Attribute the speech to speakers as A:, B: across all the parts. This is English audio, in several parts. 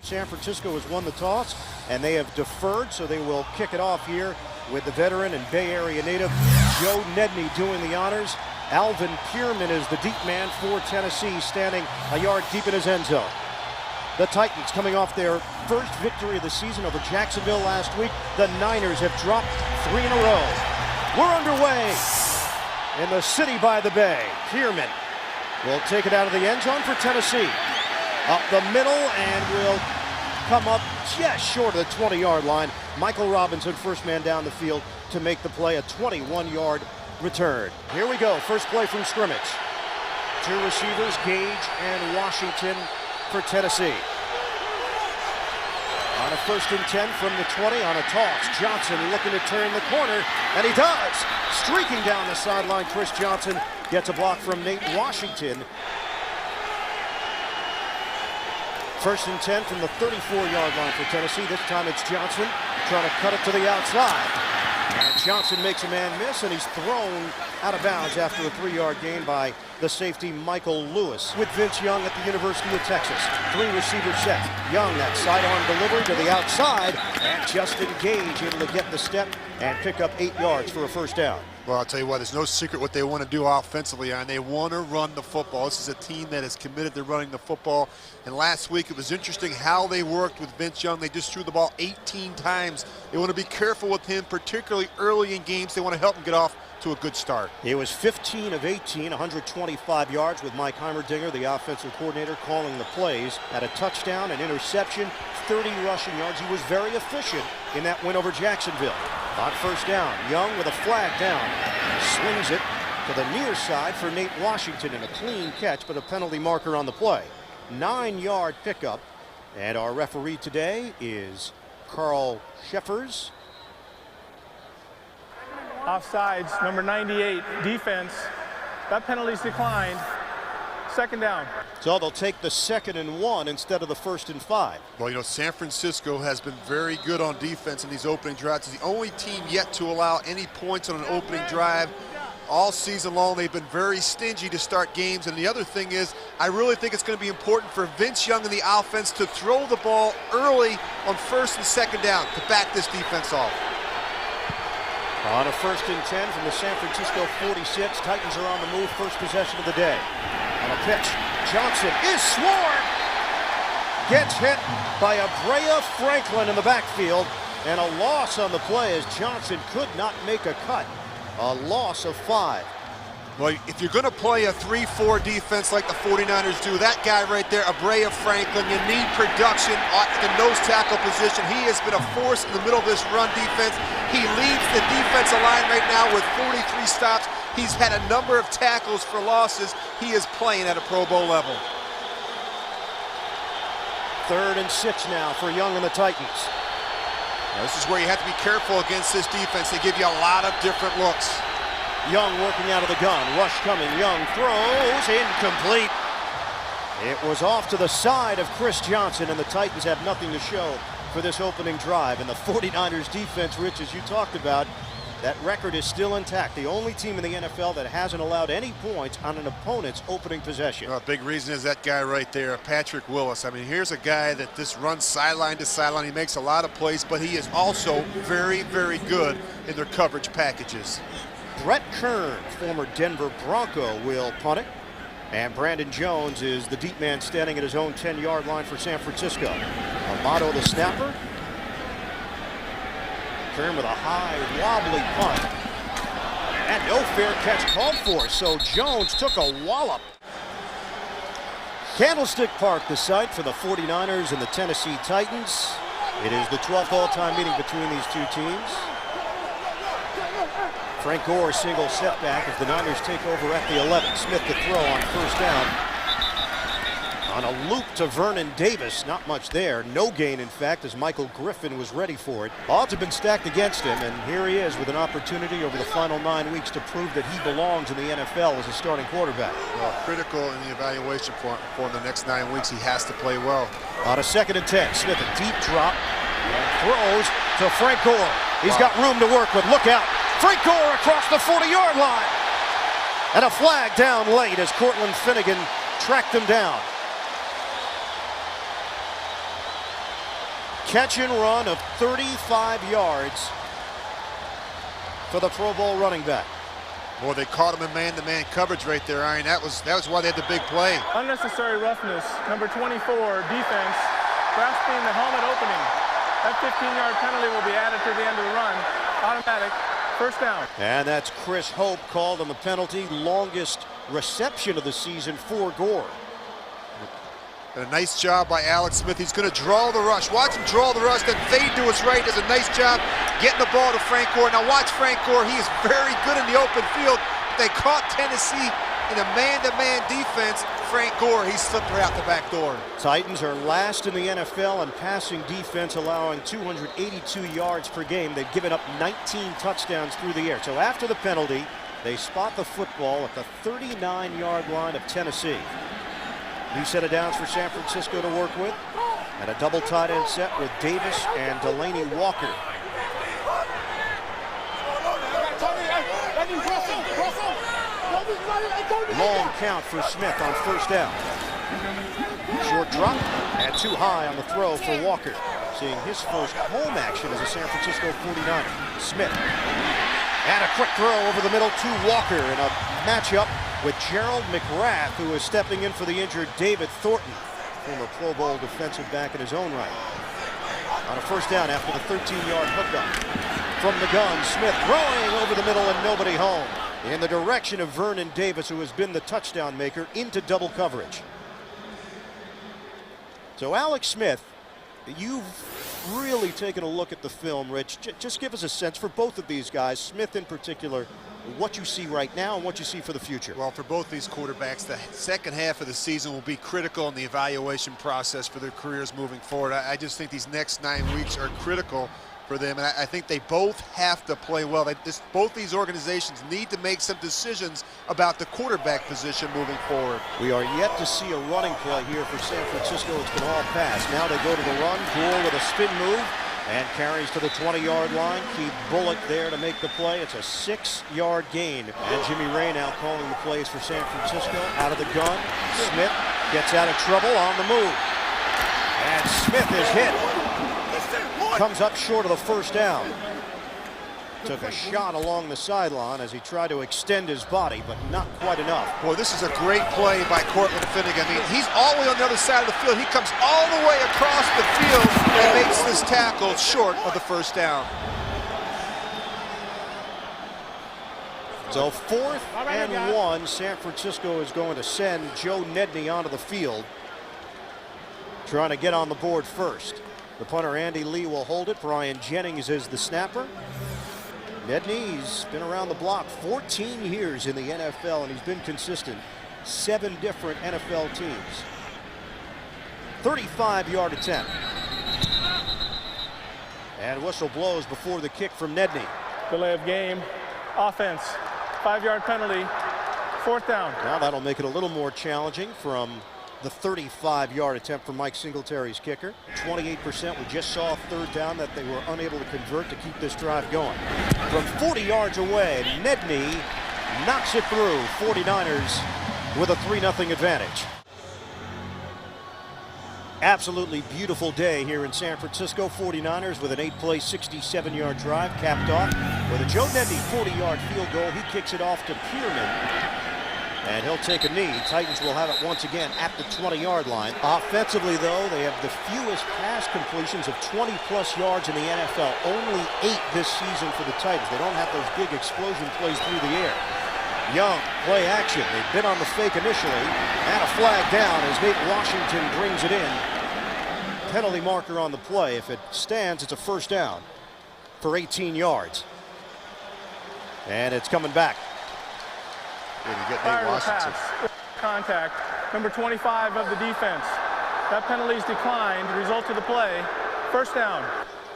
A: San Francisco has won the toss, and they have deferred, so they will kick it off here with the veteran and Bay Area native Joe Nedney doing the honors. Alvin Pierman is the deep man for Tennessee, standing a yard deep in his end zone. The Titans coming off their first victory of the season over Jacksonville last week. The Niners have dropped 3 in a row. We're underway in the city by the bay. Pierman will take it out of the end zone for Tennessee. Up the middle and will come up just short of the 20-yard line. Michael Robinson, first man down the field to make the play, a 21-yard return. Here we go, first play from scrimmage. 2 receivers, Gage and Washington for Tennessee. On a 1st and 10 from the 20 on a toss. Johnson looking to turn the corner, and he does. Streaking down the sideline, Chris Johnson gets a block from Nate Washington. 1st and 10 from the 34-yard line for Tennessee. This time it's Johnson trying to cut it to the outside. And Johnson makes a man miss, and he's thrown out of bounds after a 3-yard gain by the safety Michael Lewis. With Vince Young at the University of Texas. 3 receivers set. Young, that sidearm delivery to the outside, and Justin Gage able to get the step and pick up 8 yards for a first down.
B: Well, I'll tell you what, there's no secret what they want to do offensively, and they want to run the football. This is a team that is committed to running the football. And last week, it was interesting how they worked with Vince Young. They just threw the ball 18 times. They want to be careful with him, particularly early in games. They want to help him get off to a good start.
A: He was 15 of 18, 125 yards with Mike Heimerdinger, the offensive coordinator, calling the plays. Had a touchdown, an interception, 30 rushing yards. He was very efficient in that win over Jacksonville. On first down, Young with a flag down. Slings it to the near side for Nate Washington, and a clean catch, but a penalty marker on the play. 9-yard pickup, and our referee today is Carl Sheffers.
C: Offsides, number 98, defense. That penalty's declined. 2nd down.
A: So they'll take the 2nd and 1 instead of the 1st and 5.
B: Well, you know, San Francisco has been very good on defense in these opening drives. It's the only team yet to allow any points on an opening drive. All season long, they've been very stingy to start games. And the other thing is, I really think it's going to be important for Vince Young and the offense to throw the ball early on 1st and 2nd down to back this defense off.
A: On a 1st and 10 from the San Francisco 46, Titans are on the move, first possession of the day. On a pitch, Johnson is swarmed. Gets hit by Abrea Franklin in the backfield, and a loss on the play as Johnson could not make a cut. A loss of 5.
B: Well, if you're going to play a 3-4 defense like the 49ers do, that guy right there, Abrea Franklin, you need production at the nose tackle position. He has been a force in the middle of this run defense. He leads the defensive line right now with 43 stops. He's had a number of tackles for losses. He is playing at a Pro Bowl level.
A: 3rd and 6 now for Young and the Titans.
B: Now, this is where you have to be careful against this defense. They give you a lot of different looks.
A: Young working out of the gun. Rush coming. Young throws. Incomplete. It was off to the side of Chris Johnson, and the Titans have nothing to show for this opening drive. And the 49ers defense, Rich, as you talked about, that record is still intact. The only team in the NFL that hasn't allowed any points on an opponent's opening possession.
B: A big reason is that guy right there, Patrick Willis. I mean, here's a guy that just runs sideline to sideline. He makes a lot of plays, but he is also very, very good in their coverage packages.
A: Brett Kern, former Denver Bronco, will punt it. And Brandon Jones is the deep man standing at his own 10-yard line for San Francisco. Amato the snapper. Kern with a high, wobbly punt. And no fair catch called for, so Jones took a wallop. Candlestick Park, the site for the 49ers and the Tennessee Titans. It is the 12th all-time meeting between these two teams. Frank Gore single setback as the Niners take over at the 11. Smith to throw on first down. On a loop to Vernon Davis, not much there. No gain, in fact, as Michael Griffin was ready for it. Odds have been stacked against him, and here he is with an opportunity over the final 9 weeks to prove that he belongs in the NFL as a starting quarterback.
B: Well, critical in the evaluation for the next 9 weeks. He has to play well.
A: On a 2nd and 10, Smith a deep drop and throws to Frank Gore. He's got room to work with. Look out. Frank Gore across the 40-yard line. And a flag down late as Cortland Finnegan tracked him down. catch and run of 35 yards for the Pro Bowl running back.
B: Boy, they caught him in man-to-man coverage right there, Iron. That was why they had the big play.
C: Unnecessary roughness. Number 24, defense, grasping the helmet opening. That 15-yard penalty will be added to the end of the run. Automatic. First down.
A: And that's Chris Hope called on the penalty. Longest reception of the season for Gore.
B: And a nice job by Alex Smith. He's going to draw the rush. Watch him draw the rush, then fade to his right. Does a nice job getting the ball to Frank Gore. Now watch Frank Gore. He is very good in the open field. They caught Tennessee in a man-to-man defense. Frank Gore, he slipped right out the back door.
A: Titans are last in the NFL in passing defense, allowing 282 yards per game. They've given up 19 touchdowns through the air. So after the penalty, they spot the football at the 39-yard line of Tennessee. New set of downs for San Francisco to work with, and a double tight end set with Davis and Delaney Walker. Long count for Smith on first down. Short drop and too high on the throw for Walker. Seeing his first home action as a San Francisco 49er. Smith. And a quick throw over the middle to Walker in a matchup with Gerald McGrath, who is stepping in for the injured David Thornton, former Pro Bowl defensive back in his own right. On a first down after the 13-yard hookup. From the gun, Smith throwing over the middle and nobody home. In the direction of Vernon Davis, who has been the touchdown maker, into double coverage. So Alex Smith, you've really taken a look at the film, Rich. Just give us a sense for both of these guys, Smith in particular, what you see right now and what you see for the future.
B: Well, for both these quarterbacks, the second half of the season will be critical in the evaluation process for their careers moving forward. I just think these next 9 weeks are critical for them, and I think they both have to play well. Both these organizations need to make some decisions about the quarterback position moving forward.
A: We are yet to see a running play here for San Francisco. It's been all pass. Now they go to the run. Gore with a spin move and carries to the 20-yard line. Keith Bullock there to make the play. It's a 6-yard gain. And Jimmy Ray now calling the plays for San Francisco. Out of the gun. Smith gets out of trouble on the move. And Smith is hit. Comes up short of the first down. Took a shot along the sideline as he tried to extend his body, but not quite enough.
B: Boy, this is a great play by Cortland Finnegan. I mean, he's all the way on the other side of the field. He comes all the way across the field and makes this tackle short of the first down.
A: So 4th and 1, San Francisco is going to send Joe Nedney onto the field, trying to get on the board first. The punter, Andy Lee, will hold it. Brian Jennings is the snapper. Nedney's been around the block 14 years in the NFL, and he's been consistent. 7 different NFL teams. 35-yard attempt. And whistle blows before the kick from Nedney.
C: Delay of game. Offense. 5-yard penalty. 4th down.
A: Now that'll make it a little more challenging from the 35-yard attempt from Mike Singletary's kicker. 28%. We just saw 3rd down that they were unable to convert to keep this drive going. From 40 yards away, Nedney knocks it through. 49ers with a 3-0 advantage. Absolutely beautiful day here in San Francisco. 49ers with an 8-play, 67-yard drive capped off with a Joe Nedney 40-yard field goal. He kicks it off to Pearman. And he'll take a knee. Titans will have it once again at the 20-yard line. Offensively, though, they have the fewest pass completions of 20-plus yards in the NFL. Only 8 this season for the Titans. They don't have those big explosion plays through the air. Young, play action. They've been on the fake initially. And a flag down as Nate Washington brings it in. Penalty marker on the play. If it stands, it's a first down for 18 yards. And it's coming back.
C: Fire the pass. Contact. Number 25 of the defense. That penalty's declined. Result of the play. First down.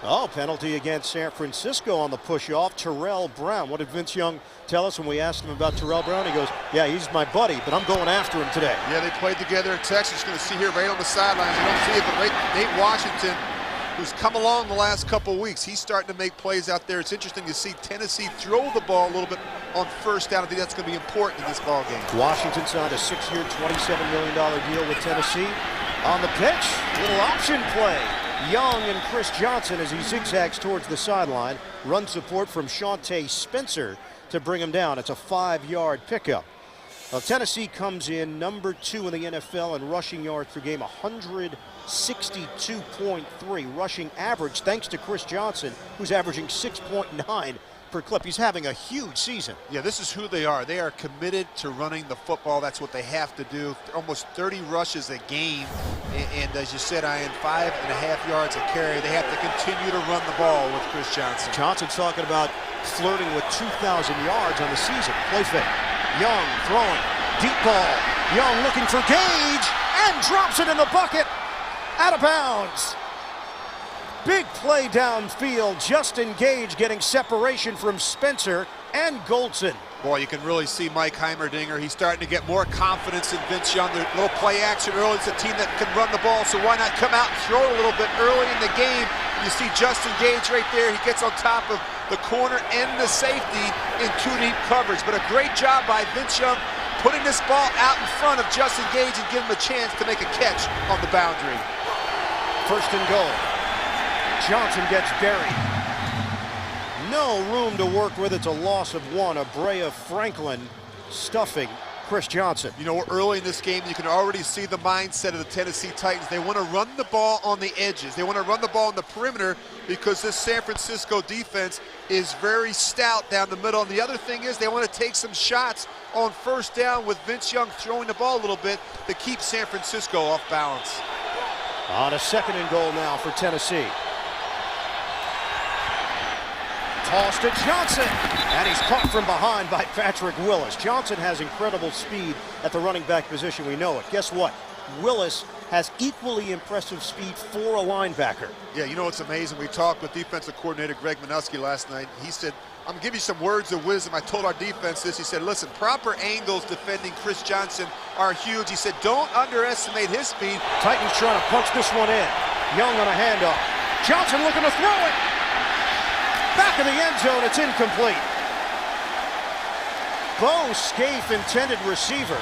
A: Oh, penalty against San Francisco on the push-off. Terrell Brown. What did Vince Young tell us when we asked him about Terrell Brown? He goes, yeah, he's my buddy, but I'm going after him today.
B: Yeah, they played together in Texas. You're going to see here right on the sidelines. You don't see it, but Nate Washington, who's come along the last couple of weeks, he's starting to make plays out there. It's interesting to see Tennessee throw the ball a little bit on first down. I think that's going to be important in this ball game.
A: Washington signed a 6-year, $27 million deal with Tennessee. On the pitch, little option play. Young and Chris Johnson as he zigzags towards the sideline. Run support from Shawntae Spencer to bring him down. It's a 5-yard pickup. Well, Tennessee comes in number 2 in the NFL in rushing yards per game, 162.3 rushing average, thanks to Chris Johnson, who's averaging 6.9 per clip. He's having a huge season.
B: Yeah, this is who they are. They are committed to running the football. That's what they have to do. Almost 30 rushes a game. And as you said, Ian, 5.5 yards a carry. They have to continue to run the ball with Chris Johnson.
A: Johnson's talking about flirting with 2,000 yards on the season. Play fake. Young throwing. Deep ball. Young looking for Gage and drops it in the bucket. Out of bounds. Big play downfield. Justin Gage getting separation from Spencer and Goldson.
B: Boy, you can really see Mike Heimerdinger. He's starting to get more confidence in Vince Young. The little play action early. It's a team that can run the ball, so why not come out and throw it a little bit early in the game? You see Justin Gage right there. He gets on top of the corner and the safety in 2 deep coverage. But a great job by Vince Young putting this ball out in front of Justin Gage and giving him a chance to make a catch on the boundary.
A: First and goal. Johnson gets buried. No room to work with. It's a loss of 1. Abrea Franklin stuffing Chris Johnson.
B: You know, early in this game, you can already see the mindset of the Tennessee Titans. They want to run the ball on the edges. They want to run the ball on the perimeter because this San Francisco defense is very stout down the middle. And the other thing is they want to take some shots on first down with Vince Young throwing the ball a little bit to keep San Francisco off balance.
A: On a second and goal now for Tennessee. Toss to Johnson, and he's caught from behind by Patrick Willis. Johnson has incredible speed at the running back position, we know it. Guess what? Willis has equally impressive speed for a linebacker.
B: Yeah, you know, it's amazing. We talked with defensive coordinator Greg Minuski last night. He said, I'm going to give you some words of wisdom. I told our defense this. He said, listen, proper angles defending Chris Johnson are huge. He said, don't underestimate his speed.
A: Titans trying to punch this one in. Young on a handoff. Johnson looking to throw it. Back of the end zone, it's incomplete. Bo Scaife intended receiver.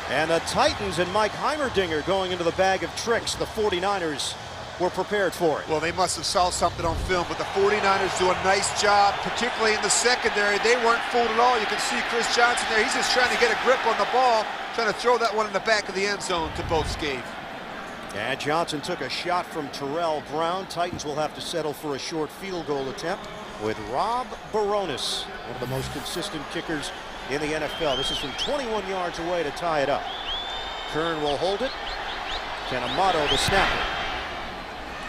A: And the Titans and Mike Heimerdinger going into the bag of tricks. The 49ers were prepared for it.
B: Well, they must have saw something on film, but the 49ers do a nice job, particularly in the secondary. They weren't fooled at all. You can see Chris Johnson there. He's just trying to get a grip on the ball, trying to throw that one in the back of the end zone to Bo Scaife.
A: And Johnson took a shot from Terrell Brown. Titans will have to settle for a short field goal attempt with Rob Baronis, one of the most consistent kickers in the NFL. This is from 21 yards away to tie it up. Kern will hold it. Ken Amato the snapper.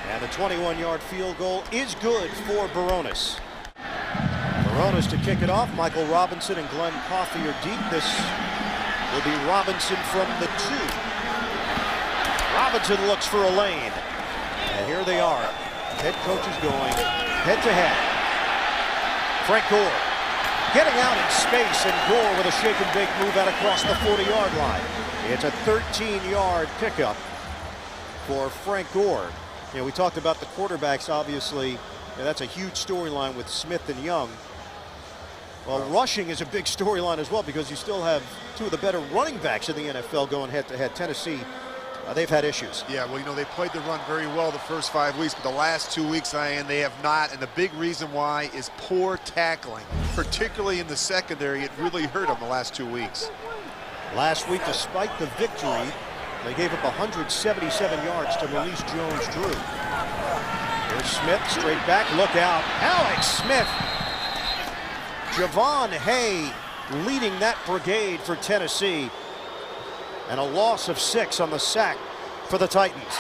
A: And the 21-yard field goal is good for Baronis. Baronis to kick it off. Michael Robinson and Glenn Coffey are deep. This will be Robinson from the 2. Robinson looks for a lane. And here they are. Head coach is going head-to-head. Frank Gore getting out in space, and Gore with a shake and bake move out across the 40-yard line. It's a 13-yard pickup for Frank Gore. You know, we talked about the quarterbacks, obviously. You know, that's a huge storyline with Smith and Young. Well, rushing is a big storyline as well because you still have 2 of the better running backs in the NFL going head-to-head. Tennessee, they've had issues.
B: Yeah, well, you know, they played the run very well the first 5 weeks, but the last 2 weeks, Ian, they have not. And the big reason why is poor tackling, particularly in the secondary. It really hurt them the last 2 weeks.
A: Last week, despite the victory, they gave up 177 yards to Maurice Jones-Drew. Here's Smith, straight back, look out. Alex Smith. Javon Hay leading that brigade for Tennessee. And a loss of 6 on the sack for the Titans.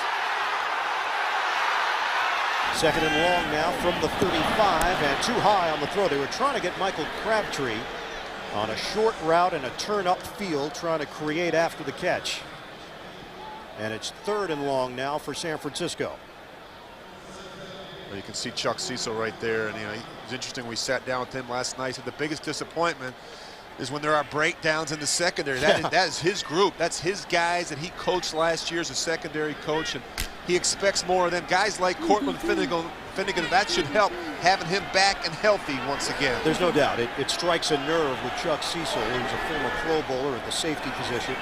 A: Second and long now from the 35, and too high on the throw. They were trying to get Michael Crabtree on a short route and a turn up field, trying to create after the catch. And it's 3rd and long now for San Francisco.
B: Well, you can see Chuck Cecil right there, and you know, it was interesting. We sat down with him last night. So the biggest disappointment is when there are breakdowns in the secondary. That is his group. That's his guys that he coached last year as a secondary coach, and he expects more of them. Guys like Cortland Finnegan, that should help having him back and healthy once again.
A: There's no doubt. It strikes a nerve with Chuck Cecil, who's a former Pro Bowler at the safety position.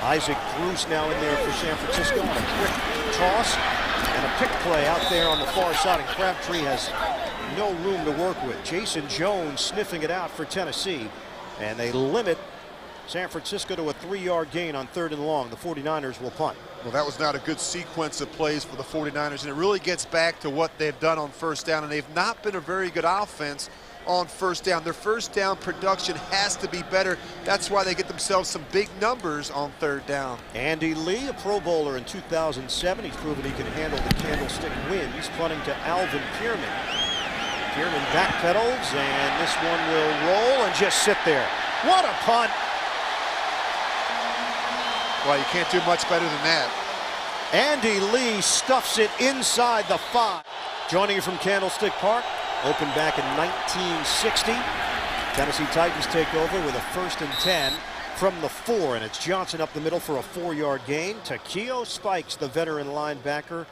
A: Isaac Bruce now in there for San Francisco on a quick toss. And And a pick play out there on the far side, and Crabtree has no room to work with. Jason Jones sniffing it out for Tennessee, and they limit San Francisco to a 3-yard gain on 3rd and long. The 49ers will punt.
B: Well, that was not a good sequence of plays for the 49ers, and it really gets back to what they've done on first down, and they've not been a very good offense on first down. Their first down production has to be better. That's why they get themselves some big numbers on 3rd down.
A: Andy Lee, a Pro Bowler in 2007. He's proven he can handle the candlestick wind. He's punting to Alvin Pierman. Pierman backpedals, and this one will roll and just sit there. What a punt!
B: Well, you can't do much better than that.
A: Andy Lee stuffs it inside the 5. Joining you from Candlestick Park, opened back in 1960. Tennessee Titans take over with a 1st and 10 from the 4, and it's Johnson up the middle for a 4-yard gain. Takeo Spikes, the veteran linebacker.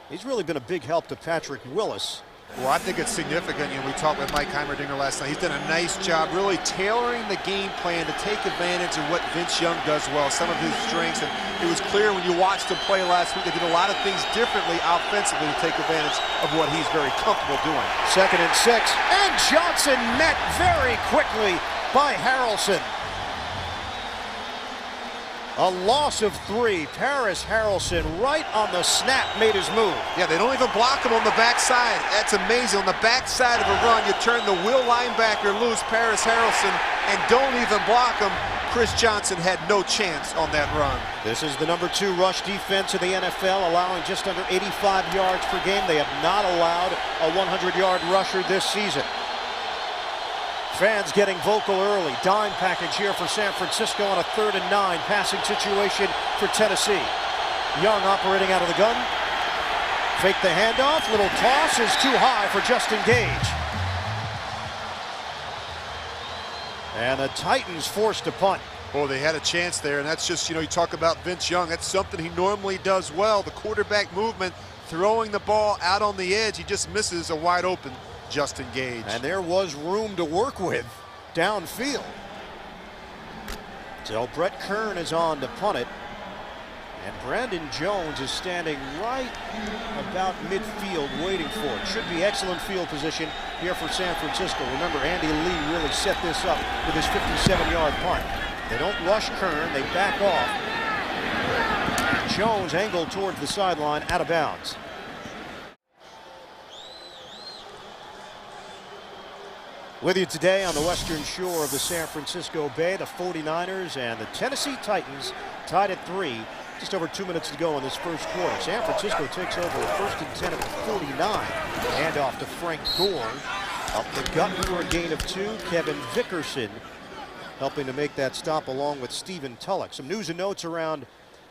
A: He's really been a big help to Patrick Willis.
B: Well, I think it's significant. You know, we talked with Mike Heimerdinger last night. He's done a nice job really tailoring the game plan to take advantage of what Vince Young does well, some of his strengths. And it was clear when you watched him play last week, they did a lot of things differently offensively to take advantage of what he's very comfortable doing.
A: 2nd and 6, and Johnson met very quickly by Harrelson. A loss of 3. Paris Harrelson right on the snap made his move.
B: Yeah, they don't even block him on the backside. That's amazing. On the backside of a run, you turn the will linebacker loose, Paris Harrelson, and don't even block him. Chris Johnson had no chance on that run.
A: This is the number 2 rush defense in the NFL, allowing just under 85 yards per game. They have not allowed a 100-yard rusher this season. Fans getting vocal early. Dime package here for San Francisco on a 3rd and 9 passing situation for Tennessee. Young operating out of the gun. Fake the handoff. Little toss is too high for Justin Gage. And the Titans forced to punt.
B: Oh, they had a chance there, and that's just, you know, you talk about Vince Young. That's something he normally does well. The quarterback movement, throwing the ball out on the edge. He just misses a wide open Justin Gage.
A: And there was room to work with downfield. So Brett Kern is on to punt it. And Brandon Jones is standing right about midfield waiting for it. Should be excellent field position here for San Francisco. Remember, Andy Lee really set this up with his 57-yard punt. They don't rush Kern, they back off. Jones angled towards the sideline, out of bounds. With you today on the western shore of the San Francisco Bay, the 49ers and the Tennessee Titans tied at 3. Just over 2 minutes to go in this first quarter. San Francisco takes over a 1st and 10 at the 49. Handoff to Frank Gore. Up the gut for a gain of 2. Kevin Vickerson helping to make that stop along with Stephen Tulloch. Some news and notes around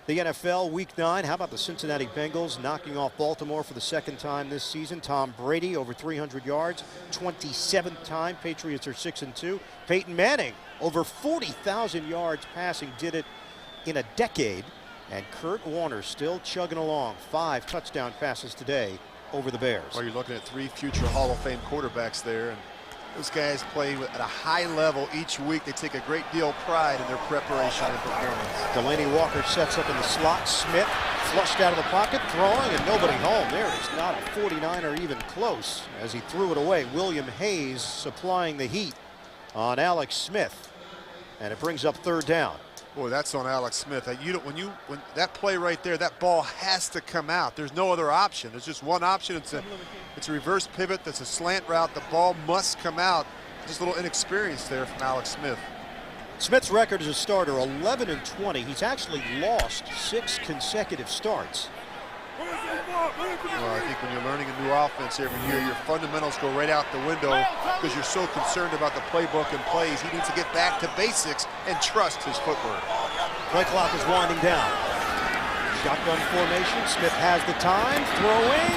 A: the NFL Week 9. How about the Cincinnati Bengals knocking off Baltimore for the 2nd time this season? Tom Brady over 300 yards, 27th time. Patriots are 6-2. Peyton Manning over 40,000 yards passing, did it in a decade. And Kurt Warner still chugging along. 5 touchdown passes today over the Bears.
B: Well, you're looking at 3 future Hall of Fame quarterbacks there, and those guys play at a high level each week. They take a great deal of pride in their preparation and performance.
A: Delaney Walker sets up in the slot. Smith flushed out of the pocket, throwing, and nobody home. There is not a 49er even close as he threw it away. William Hayes supplying the heat on Alex Smith, and it brings up 3rd down.
B: Boy, that's on Alex Smith. When that play right there, that ball has to come out. There's no other option. There's just one option. It's a reverse pivot. That's a slant route. The ball must come out. Just a little inexperience there from Alex Smith.
A: Smith's record as a starter, 11-20. He's actually lost 6 consecutive starts.
B: Well, I think when you're learning a new offense every year, your fundamentals go right out the window because you're so concerned about the playbook and plays. He needs to get back to basics and trust his footwork.
A: Play clock is winding down. Shotgun formation. Smith has the time. Throwing.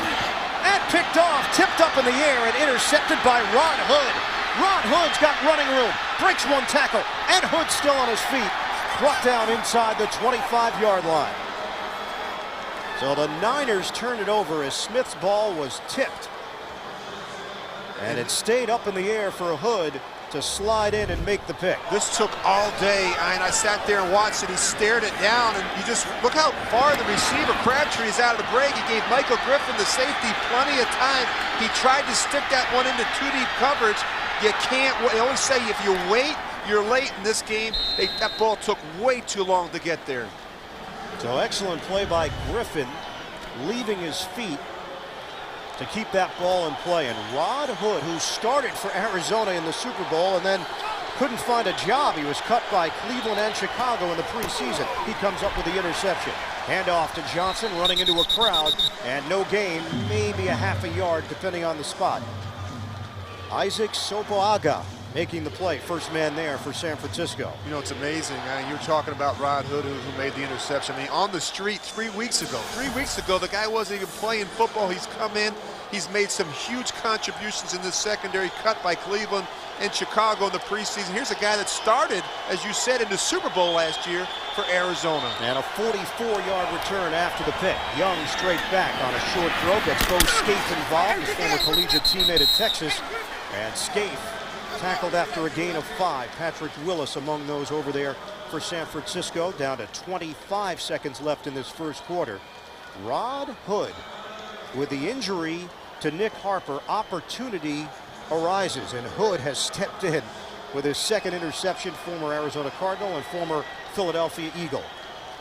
A: And picked off. Tipped up in the air and intercepted by Rod Hood. Rod Hood's got running room. Breaks 1 tackle. And Hood still on his feet. Brought down inside the 25-yard line. So the Niners turned it over as Smith's ball was tipped. And it stayed up in the air for Hood to slide in and make the pick.
B: This took all day, and I sat there and watched it. He stared it down, and you just look how far the receiver, Crabtree, is out of the break. He gave Michael Griffin, the safety, plenty of time. He tried to stick that one into too deep coverage. You can't, they always say if you wait, you're late in this game. That ball took way too long to get there.
A: So excellent play by Griffin, leaving his feet to keep that ball in play. And Rod Hood, who started for Arizona in the Super Bowl and then couldn't find a job. He was cut by Cleveland and Chicago in the preseason. He comes up with the interception. Handoff to Johnson, running into a crowd, and no gain, maybe a half a yard depending on the spot. Isaac Sopoaga making the play, first man there for San Francisco.
B: You know, it's amazing. You're talking about Rod Hood, who made the interception. I mean, on the street 3 weeks ago. 3 weeks ago, the guy wasn't even playing football. He's come in. He's made some huge contributions in this secondary, cut by Cleveland and Chicago in the preseason. Here's a guy that started, as you said, in the Super Bowl last year for Arizona.
A: And a 44-yard return after the pick. Young straight back on a short throw, gets Bo Scaife involved, his former collegiate teammate at Texas. And Scaife tackled after a gain of 5. Patrick Willis among those over there for San Francisco. Down to 25 seconds left in this first quarter. Rod Hood, with the injury to Nick Harper, opportunity arises, and Hood has stepped in with his second interception, former Arizona Cardinal and former Philadelphia Eagle.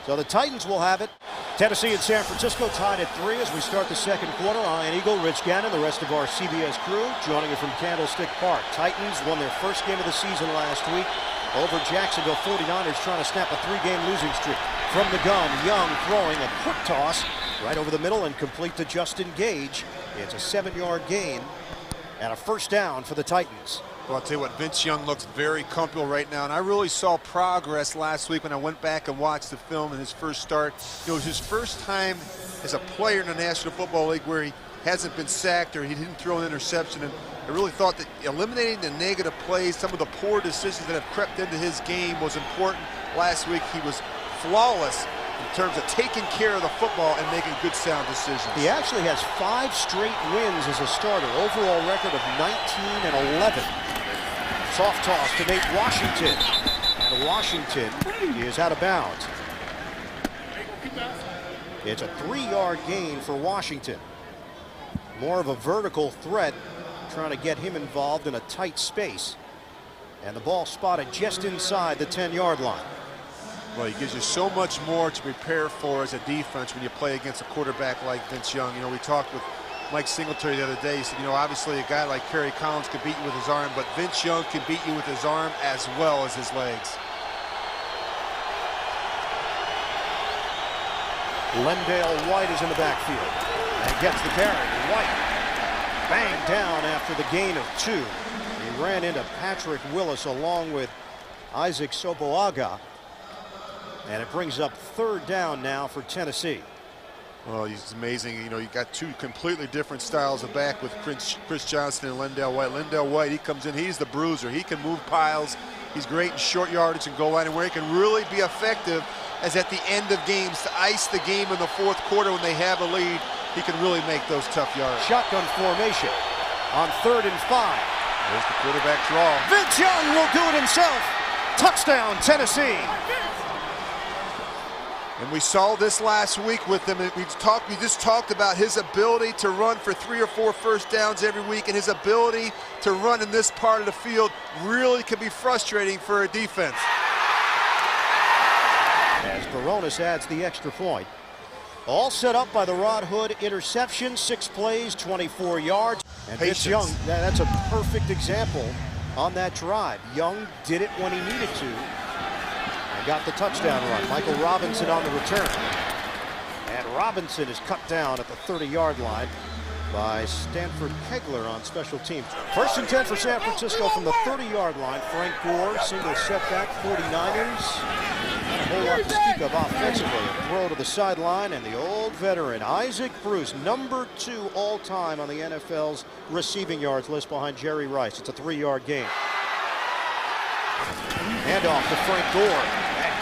A: So the Titans will have it. Tennessee and San Francisco tied at 3 as we start the second quarter. Ian Eagle, Rich Gannon, the rest of our CBS crew joining us from Candlestick Park. Titans won their first game of the season last week over Jacksonville. 49ers trying to snap a 3-game losing streak. From the gun, Young throwing a quick toss right over the middle and complete to Justin Gage. It's a 7-yard gain and a first down for the Titans.
B: Well, I'll tell you what, Vince Young looks very comfortable right now, and I really saw progress last week when I went back and watched the film in his first start. It was his first time as a player in the National Football League where he hasn't been sacked or he didn't throw an interception, and I really thought that eliminating the negative plays, some of the poor decisions that have crept into his game was important. Last week he was flawless in terms of taking care of the football and making good sound decisions.
A: He actually has 5 straight wins as a starter, overall record of 19-11. Soft toss to Nate Washington, and Washington is out of bounds. It's a 3-yard gain for Washington. More of a vertical threat, trying to get him involved in a tight space. And the ball spotted just inside the 10-yard line.
B: Well, he gives you so much more to prepare for as a defense when you play against a quarterback like Vince Young. You know, we talked with Mike Singletary the other day. He said, you know, obviously a guy like Kerry Collins can beat you with his arm, but Vince Young can beat you with his arm as well as his legs.
A: Lendale White is in the backfield and gets the carry. White banged down after the gain of 2. He ran into Patrick Willis along with Isaac Sopoaga, and it brings up 3rd down now for Tennessee.
B: Well, he's amazing. You know, you got 2 completely different styles of back with Chris Johnson and Lendale White. Lendale White, he comes in, he's the bruiser. He can move piles. He's great in short yardage and goal line, and where he can really be effective as at the end of games to ice the game in the 4th quarter when they have a lead. He can really make those tough yards.
A: Shotgun formation on 3rd and 5.
B: There's the quarterback draw.
A: Vince Young will do it himself. Touchdown, Tennessee.
B: And we saw this last week with him. We just talked about his ability to run for 3 or 4 first downs every week, and his ability to run in this part of the field really can be frustrating for a defense.
A: As Baronis adds the extra point. All set up by the Rod Hood interception. 6 plays, 24 yards. And Vince Young, that's a perfect example on that drive. Young did it when he needed to. Got the touchdown run. Michael Robinson on the return. And Robinson is cut down at the 30-yard line by Stanford Kegler on special teams. 1st and 10 for San Francisco from the 30-yard line. Frank Gore, single setback, 49ers. Not a whole lot to speak of offensively. A throw to the sideline, and the old veteran, Isaac Bruce, number 2 all-time on the NFL's receiving yards list behind Jerry Rice. It's a 3-yard gain. Handoff to Frank Gore.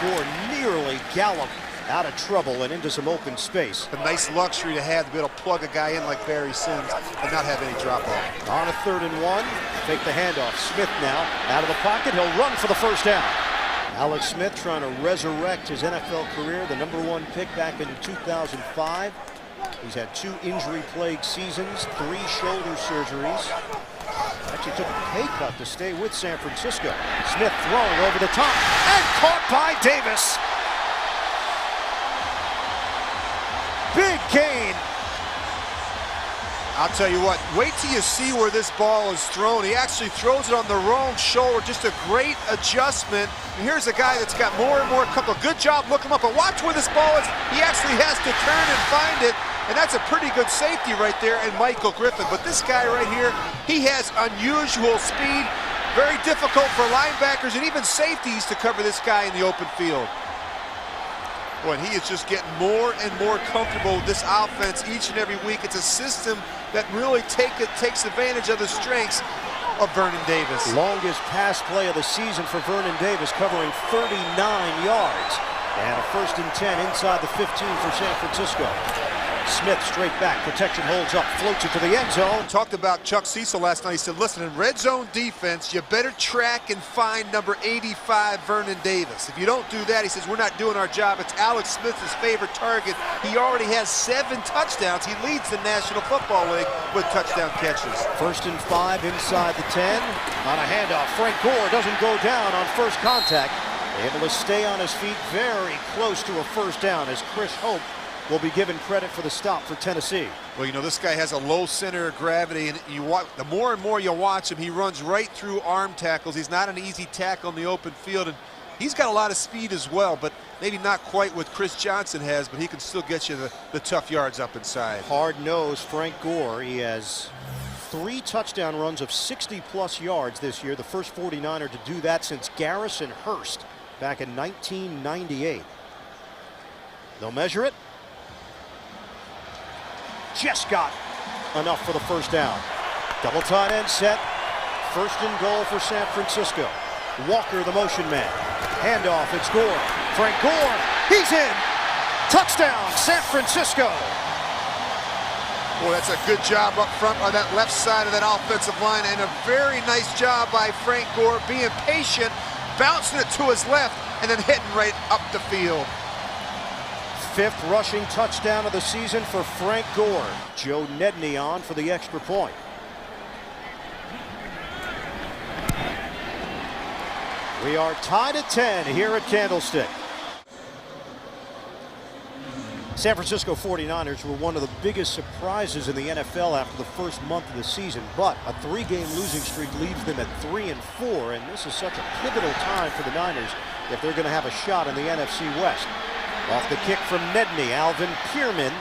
A: Gore nearly galloped out of trouble and into some open space.
B: A nice luxury to have to be able to plug a guy in like Barry Sims and not have any drop off.
A: On a 3rd and 1, take the handoff. Smith now out of the pocket. He'll run for the first down. Alex Smith trying to resurrect his NFL career, the #1 pick back in 2005. He's had 2 injury-plagued seasons, 3 shoulder surgeries. Actually took a pay cut to stay with San Francisco. Smith throwing over the top and caught by Davis. Big gain.
B: I'll tell you what, wait till you see where this ball is thrown. He actually throws it on the wrong shoulder, just a great adjustment. And here's a guy that's got more and more couple. Good job looking him up, but watch where this ball is. He actually has to turn and find it, and that's a pretty good safety right there in Michael Griffin. But this guy right here, he has unusual speed. Very difficult for linebackers and even safeties to cover this guy in the open field. Boy, he is just getting more and more comfortable with this offense each and every week. It's a system that really takes advantage of the strengths of Vernon Davis.
A: Longest pass play of the season for Vernon Davis, covering 39 yards. And a 1st and 10 inside the 15 for San Francisco. Smith straight back, protection holds up, floats it to the end zone.
B: Talked about Chuck Cecil last night. He said, listen, in red zone defense, you better track and find number 85, Vernon Davis. If you don't do that, he says, we're not doing our job. It's Alex Smith's favorite target. He already has 7 touchdowns. He leads the National Football League with touchdown catches.
A: 1st and 5 inside the 10. On a handoff, Frank Gore doesn't go down on first contact. Able to stay on his feet, very close to a first down as Chris Hope will be given credit for the stop for Tennessee.
B: Well, you know, this guy has a low center of gravity, and the more and more you watch him, he runs right through arm tackles. He's not an easy tackle in the open field, and he's got a lot of speed as well, but maybe not quite what Chris Johnson has, but he can still get you the tough yards up inside.
A: Hard-nosed Frank Gore. He has 3 touchdown runs of 60-plus yards this year, the first 49er to do that since Garrison Hurst back in 1998. They'll measure it. Just got enough for the first down. Double tight end set. 1st and goal for San Francisco. Walker, the motion man. Handoff, it's Gore. Frank Gore, he's in. Touchdown, San Francisco.
B: Boy, that's a good job up front on that left side of that offensive line, and a very nice job by Frank Gore, being patient, bouncing it to his left, and then hitting right up the field.
A: 5th rushing touchdown of the season for Frank Gore. Joe Nedney on for the extra point. We are tied at 10 here at Candlestick. San Francisco 49ers were one of the biggest surprises in the NFL after the first month of the season, but a 3-game losing streak leaves them at 3-4, and this is such a pivotal time for the Niners if they're going to have a shot in the NFC West. Off the kick from Nedney, Alvin Pierman.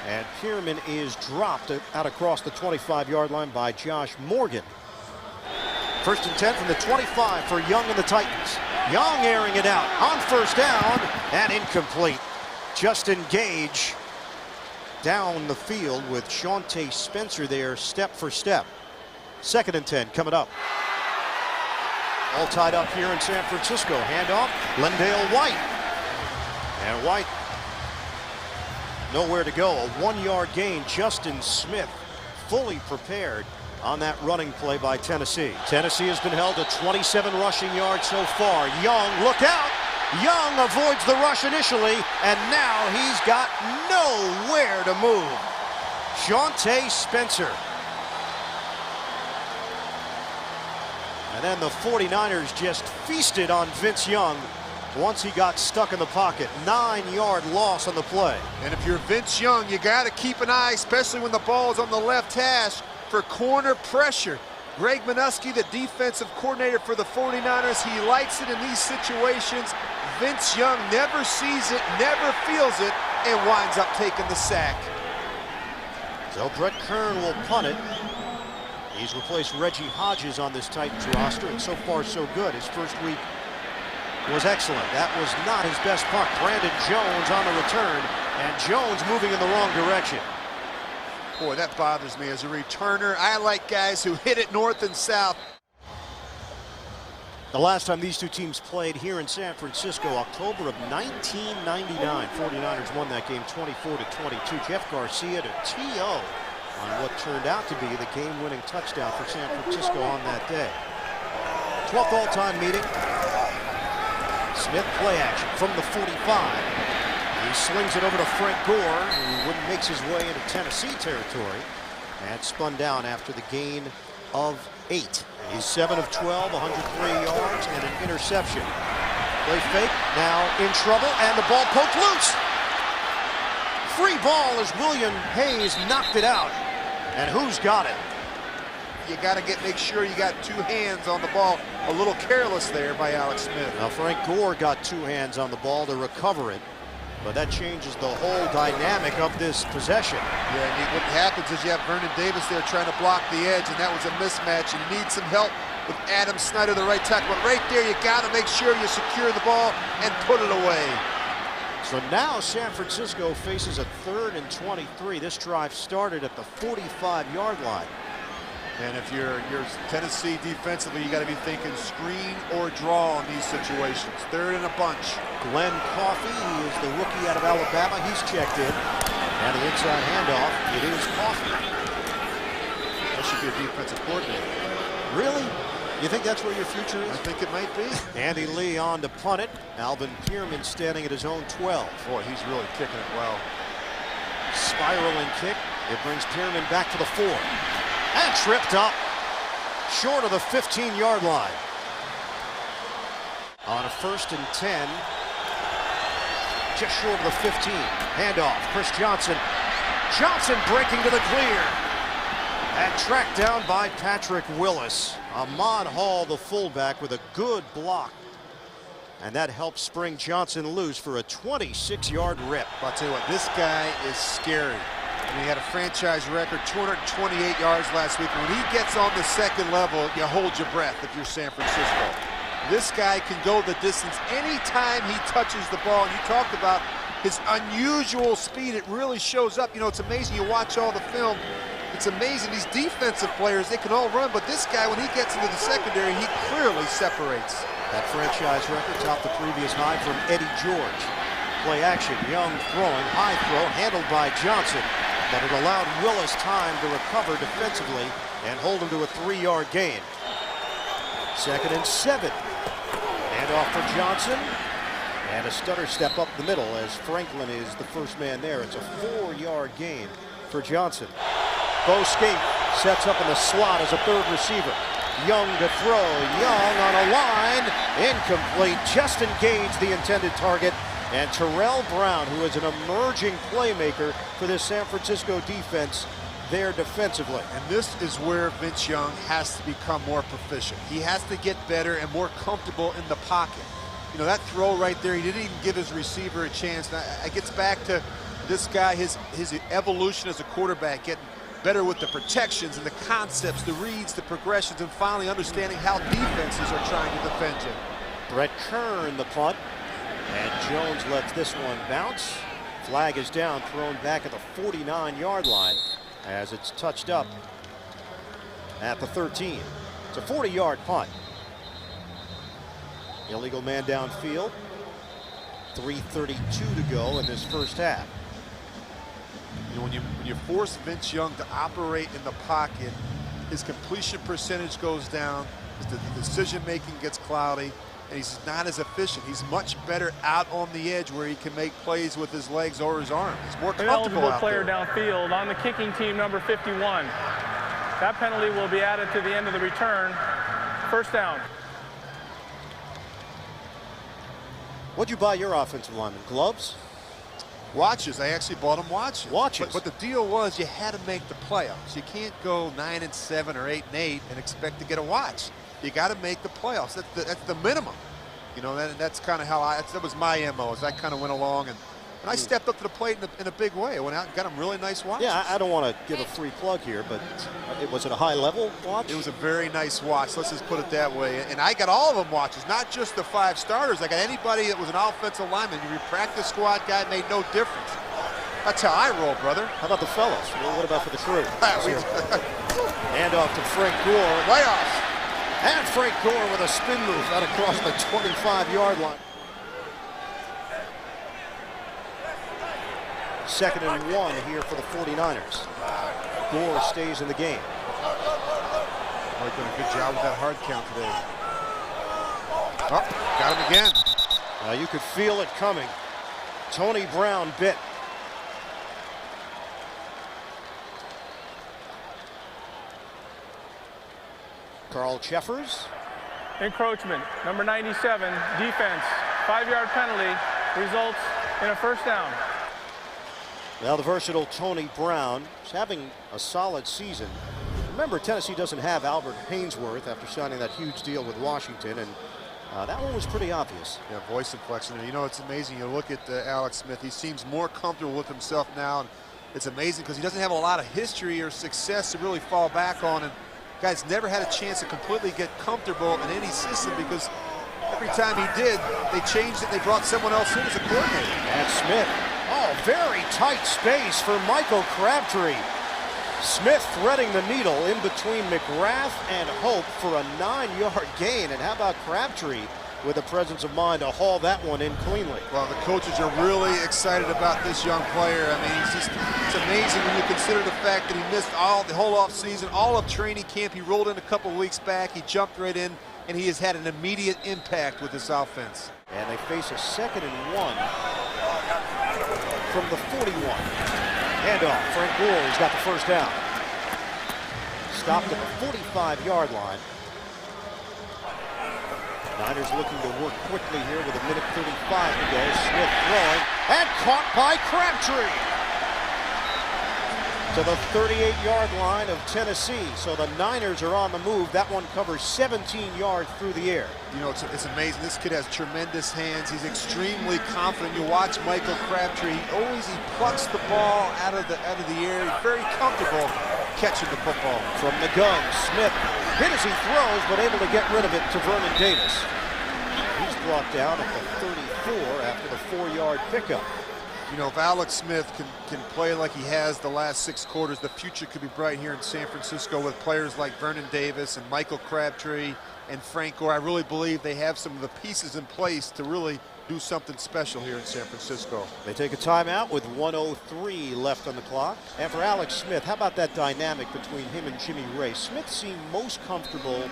A: And Pierman is dropped out across the 25-yard line by Josh Morgan. 1st and 10 from the 25 for Young and the Titans. Young airing it out on first down and incomplete. Justin Gage down the field with Shawntae Spencer there step for step. 2nd and 10 coming up. All tied up here in San Francisco. Handoff, Lendale White. And White nowhere to go. A 1-yard gain. Justin Smith fully prepared on that running play by Tennessee. Tennessee has been held to 27 rushing yards so far. Young, look out! Young avoids the rush initially, and now he's got nowhere to move. Shawntae Spencer. And then the 49ers just feasted on Vince Young once he got stuck in the pocket. 9-yard loss on the play.
B: And if you're Vince Young, you got to keep an eye, especially when the ball is on the left hash, for corner pressure. Greg Minuski, the defensive coordinator for the 49ers, he likes it in these situations. Vince Young never sees it, never feels it, and winds up taking the sack.
A: So Brett Kern will punt it. He's replaced Reggie Hodges on this Titans roster, and so far so good. His first week was excellent. That was not his best punt. Brandon Jones on the return, and Jones moving in the wrong direction.
B: Boy, that bothers me as a returner. I like guys who hit it north and south.
A: The last time these two teams played here in San Francisco, October of 1999. 49ers won that game 24-22. Jeff Garcia to T.O. on what turned out to be the game-winning touchdown for San Francisco on that day. 12th all-time meeting. Smith play action from the 45. He slings it over to Frank Gore, who makes his way into Tennessee territory, and spun down after the gain of 8. He's 7 of 12, 103 yards, and an interception. Play fake, now in trouble, and the ball poked loose. Free ball as William Hayes knocked it out. And who's got it?
B: You got to make sure you got 2 hands on the ball. A little careless there by Alex Smith.
A: Now Frank Gore got 2 hands on the ball to recover it, but that changes the whole dynamic of this possession.
B: Yeah, and what happens is you have Vernon Davis there trying to block the edge, and that was a mismatch. And you need some help with Adam Snyder, the right tackle. But right there, you got to make sure you secure the ball and put it away.
A: So now San Francisco faces a 3rd and 23. This drive started at the 45-yard line.
B: And if you're Tennessee defensively, you got to be thinking screen or draw in these situations. 3rd and a bunch.
A: Glenn Coffey, he is the rookie out of Alabama. He's checked in. And the inside handoff, it is Coffey.
B: That should be a defensive coordinator.
A: Really? You think that's where your future is?
B: I think it might be.
A: Andy Lee on to punt it. Alvin Pearman standing at his own 12.
B: Boy, he's really kicking it well.
A: Spiraling kick. It brings Pearman back to the 4. And tripped up short of the 15-yard line. On a 1st and 10, just short of the 15. Handoff, Chris Johnson. Johnson breaking to the clear. And tracked down by Patrick Willis. Ahmad Hall, the fullback, with a good block. And that helps spring Johnson loose for a 26-yard rip.
B: I'll tell you what, this guy is scary. I mean, he had a franchise record, 228 yards last week. When he gets on the 2nd level, you hold your breath if you're San Francisco. This guy can go the distance anytime he touches the ball. And you talked about his unusual speed. It really shows up. You know, it's amazing. You watch all the film. It's amazing. These defensive players, they can all run. But this guy, when he gets into the secondary, he clearly separates.
A: That franchise record topped the previous high from Eddie George. Play action, Young throwing, high throw, handled by Johnson. But it allowed Willis time to recover defensively and hold him to a 3-yard gain. 2nd and 7. Handoff for Johnson. And a stutter step up the middle as Franklin is the first man there. It's a 4-yard gain for Johnson. Bo Scaife sets up in the slot as a 3rd receiver. Young to throw. Young on a line. Incomplete. Just engaged the intended target. And Terrell Brown, who is an emerging playmaker for this San Francisco defense, there defensively.
B: And this is where Vince Young has to become more proficient. He has to get better and more comfortable in the pocket. You know, that throw right there, he didn't even give his receiver a chance. Now, it gets back to this guy, his evolution as a quarterback, getting better with the protections and the concepts, the reads, the progressions, and finally understanding how defenses are trying to defend you.
A: Brett Kern, the punt. And Jones lets this one bounce. Flag is down, thrown back at the 49-yard line as it's touched up at the 13. It's a 40-yard punt. Illegal man downfield. 3:32 to go in this first half.
B: You know, when you force Vince Young to operate in the pocket, his completion percentage goes down, the decision-making gets cloudy, and he's not as efficient. He's much better out on the edge where he can make plays with his legs or his arm. He's more comfortable out
C: player
B: there.
C: downfield on the kicking team, number 51. That penalty will be added to the end of the return. 1st down.
A: What'd you buy your offensive lineman? Gloves?
B: Watches. I actually bought him watches.
A: Watches.
B: But the deal was you had to make the playoffs. You can't go 9-7 or 8-8 and expect to get a watch. You got to make the playoffs. That's the minimum. You know, that's kind of how that was my MO. As I kind of went along and I stepped up to the plate in a big way. I went out and got him really nice watches.
A: Yeah, I don't want to give a free plug here, but was it a high-level watch?
B: It was a very nice watch. Let's just put it that way. And I got all of them watches, not just the 5 starters. I got anybody that was an offensive lineman. Your practice squad guy made no difference. That's how I roll, brother.
A: How about the fellows? Well, what about for the crew? Hand off to Frank Gore.
B: Playoffs.
A: And Frank Gore with a spin move out across the 25-yard line. 2nd and 1 here for the 49ers. Gore stays in the game.
B: They're doing a good job with that hard count today. Oh, got him again.
A: You could feel it coming. Tony Brown bit. Carl Cheffers.
C: Encroachment, number 97, defense, 5-yard penalty, results in a first down.
A: Now the versatile Tony Brown is having a solid season. Remember, Tennessee doesn't have Albert Haynesworth after signing that huge deal with Washington, and that one was pretty obvious.
B: Yeah, voice inflection. You know, it's amazing. You look at Alex Smith. He seems more comfortable with himself now, and it's amazing because he doesn't have a lot of history or success to really fall back on. And guys never had a chance to completely get comfortable in any system because every time he did, they changed it. They brought someone else in as a coordinator.
A: And Smith, oh, very tight space for Michael Crabtree. Smith threading the needle in between McGrath and Hope for a 9-yard gain. And how about Crabtree with the presence of mind to haul that one in cleanly?
B: Well, the coaches are really excited about this young player. I mean, it's amazing when you consider the fact that he missed the whole offseason, all of training camp. He rolled in a couple weeks back. He jumped right in, and he has had an immediate impact with this offense.
A: And they face a 2nd and 1 from the 41. Handoff, Frank Gore, he's got the first down. Stopped at the 45-yard line. Niners looking to work quickly here with 1:35 to go. Smith throwing, and caught by Crabtree. To the 38-yard line of Tennessee. So the Niners are on the move. That one covers 17 yards through the air.
B: You know, it's amazing. This kid has tremendous hands. He's extremely confident. You watch Michael Crabtree. He plucks the ball out of the air. He's very comfortable catching the football.
A: From the gun, Smith hit as he throws, but able to get rid of it to Vernon Davis. He's brought down at the 34 after the 4-yard pickup.
B: You know, if Alex Smith can play like he has the last 6 quarters, the future could be bright here in San Francisco with players like Vernon Davis and Michael Crabtree and Frank Gore. I really believe they have some of the pieces in place to really do something special here in San Francisco.
A: They take a timeout with 1:03 left on the clock. And for Alex Smith, how about that dynamic between him and Jimmy Ray? Smith seemed most comfortable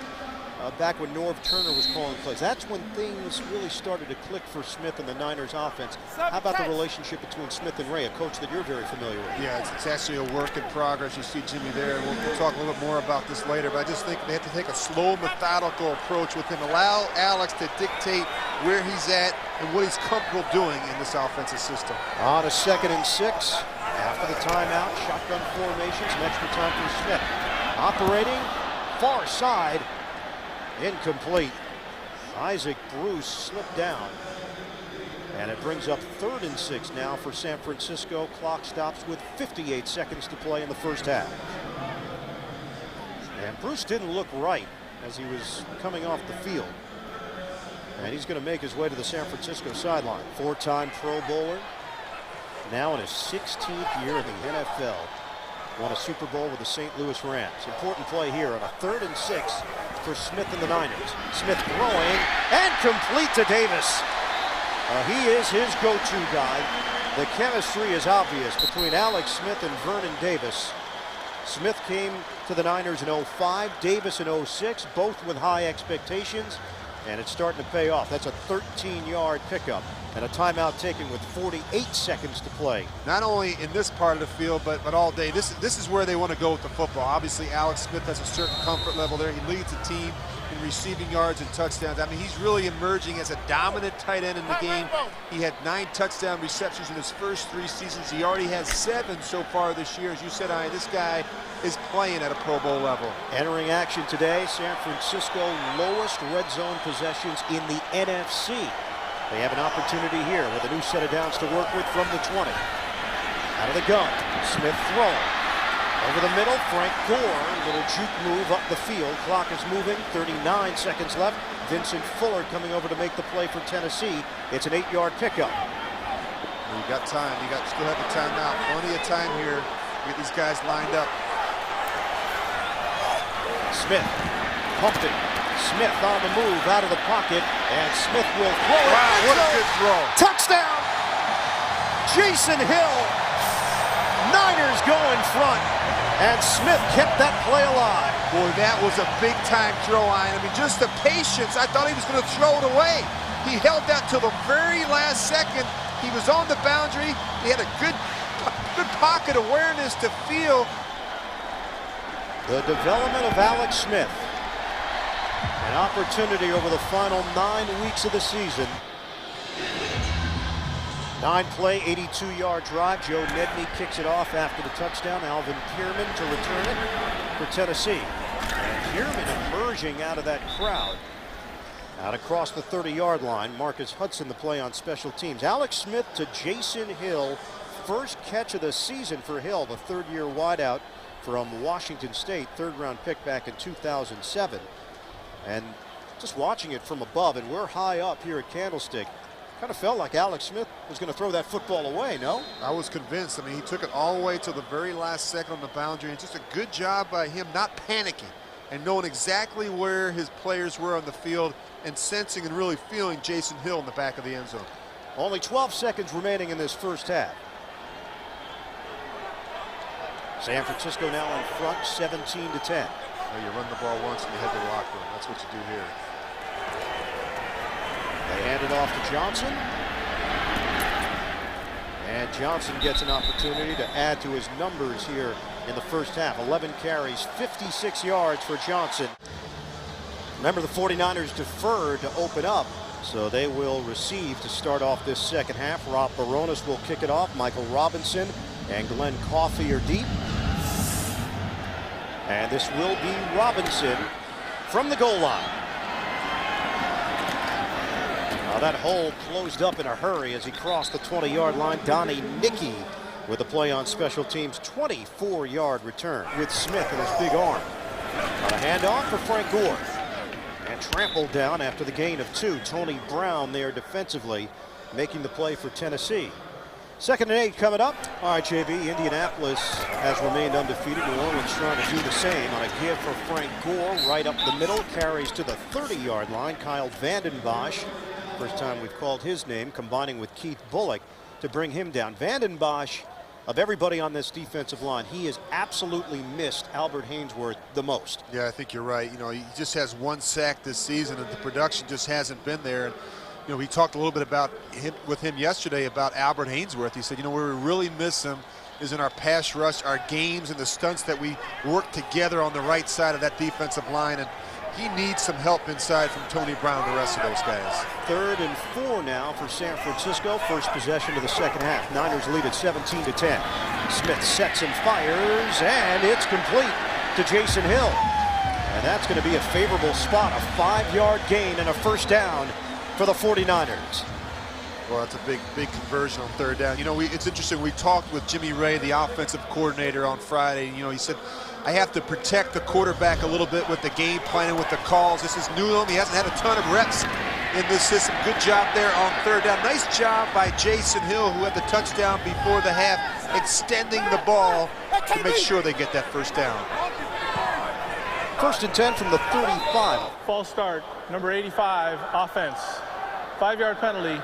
A: back when Norv Turner was calling plays. That's when things really started to click for Smith and the Niners offense. How about the relationship between Smith and Ray, a coach that you're very familiar with?
B: Yeah, it's actually a work in progress. You see Jimmy there. We'll talk a little bit more about this later, but I just think they have to take a slow, methodical approach with him. Allow Alex to dictate where he's at and what he's comfortable doing in this offensive system.
A: On a 2nd and 6, after the timeout, shotgun formation, some extra time for Smith. Operating, far side, incomplete. Isaac Bruce slipped down. And it brings up 3rd and 6 now for San Francisco. Clock stops with 58 seconds to play in the first half. And Bruce didn't look right as he was coming off the field. And he's going to make his way to the San Francisco sideline. 4-time Pro Bowler. Now in his 16th year in the NFL. Won a Super Bowl with the St. Louis Rams. Important play here on a 3rd and 6 for Smith and the Niners. Smith throwing and complete to Davis. He is his go-to guy. The chemistry is obvious between Alex Smith and Vernon Davis. Smith came to the Niners in 05, Davis in 06, both with high expectations, and it's starting to pay off. That's a 13-yard pickup and a timeout taken with 48 seconds to play.
B: Not only in this part of the field, but all day. This is where they want to go with the football. Obviously, Alex Smith has a certain comfort level there. He leads the team in receiving yards and touchdowns. I mean, he's really emerging as a dominant tight end in the game. He had 9 touchdown receptions in his first 3 seasons. He already has 7 so far this year. As you said, this guy is playing at a Pro Bowl level.
A: Entering action today, San Francisco lowest red zone possessions in the NFC. They have an opportunity here with a new set of downs to work with from the 20. Out of the gun, Smith throwing. Over the middle, Frank Gore, little juke move up the field. Clock is moving, 39 seconds left. Vincent Fuller coming over to make the play for Tennessee. It's an 8-yard pickup.
B: You got time. You still have the timeout. Plenty of time here to get these guys lined up.
A: Smith pumping, Smith on the move, out of the pocket, and Smith will throw it.
B: Wow, what a good throw.
A: Touchdown! Jason Hill. Niners go in front, and Smith kept that play alive.
B: Boy, that was a big-time throw, Ian. I mean, just the patience. I thought he was going to throw it away. He held that till the very last second. He was on the boundary. He had a good pocket awareness to feel.
A: The development of Alex Smith. An opportunity over the final 9 weeks of the season. 9-play, 82-yard drive. Joe Nedney kicks it off after the touchdown. Alvin Pierman to return it for Tennessee. And Pierman emerging out of that crowd. Out across the 30-yard line. Marcus Hudson the play on special teams. Alex Smith to Jason Hill. First catch of the season for Hill, the third-year wideout from Washington State. Third-round pick back in 2007. And just watching it from above, and we're high up here at Candlestick, kind of felt like Alex Smith was going to throw that football away, no?
B: I was convinced. I mean, he took it all the way to the very last second on the boundary, and just a good job by him not panicking and knowing exactly where his players were on the field and sensing and really feeling Jason Hill in the back of the end zone.
A: Only 12 seconds remaining in this first half. San Francisco now in front, 17-10.
B: Oh, you run the ball once and you head to the locker room. That's what you do here.
A: They hand it off to Johnson. And Johnson gets an opportunity to add to his numbers here in the first half. 11 carries, 56 yards for Johnson. Remember, the 49ers deferred to open up, so they will receive to start off this second half. Rob Baronis will kick it off. Michael Robinson and Glenn Coffey are deep. And this will be Robinson from the goal line. Now that hole closed up in a hurry as he crossed the 20-yard line. Donnie Nicky with a play on special teams. 24-yard return with Smith and his big arm. On a handoff for Frank Gore. And trampled down after the gain of 2. Tony Brown there defensively making the play for Tennessee. 2nd and 8 coming up. All right, JB, Indianapolis has remained undefeated. New Orleans trying to do the same on a give for Frank Gore right up the middle. Carries to the 30-yard line. Kyle Vanden Bosch, first time we've called his name, combining with Keith Bullock to bring him down. Vanden Bosch, of everybody on this defensive line, he has absolutely missed Albert Haynesworth the most.
B: Yeah, I think you're right. You know, he just has 1 sack this season, and the production just hasn't been there. You know, we talked a little bit about with him yesterday about Albert Haynesworth. He said, you know, where we really miss him is in our pass rush, our games, and the stunts that we work together on the right side of that defensive line. And he needs some help inside from Tony Brown and the rest of those guys.
A: 3rd and 4 now for San Francisco. First possession of the second half. Niners lead at 17-10. Smith sets and fires, and it's complete to Jason Hill. And that's going to be a favorable spot, a 5-yard gain and a first down for the 49ers.
B: Well, that's a big conversion on 3rd down. You know, it's interesting. We talked with Jimmy Ray, the offensive coordinator, on Friday. You know, he said, I have to protect the quarterback a little bit with the game plan and with the calls. This is new to him. He hasn't had a ton of reps in this system. Good job there on 3rd down. Nice job by Jason Hill, who had the touchdown before the half, extending the ball to make sure they get that first down.
A: 1st and 10 from the 35.
C: False start, number 85, offense. 5-yard penalty,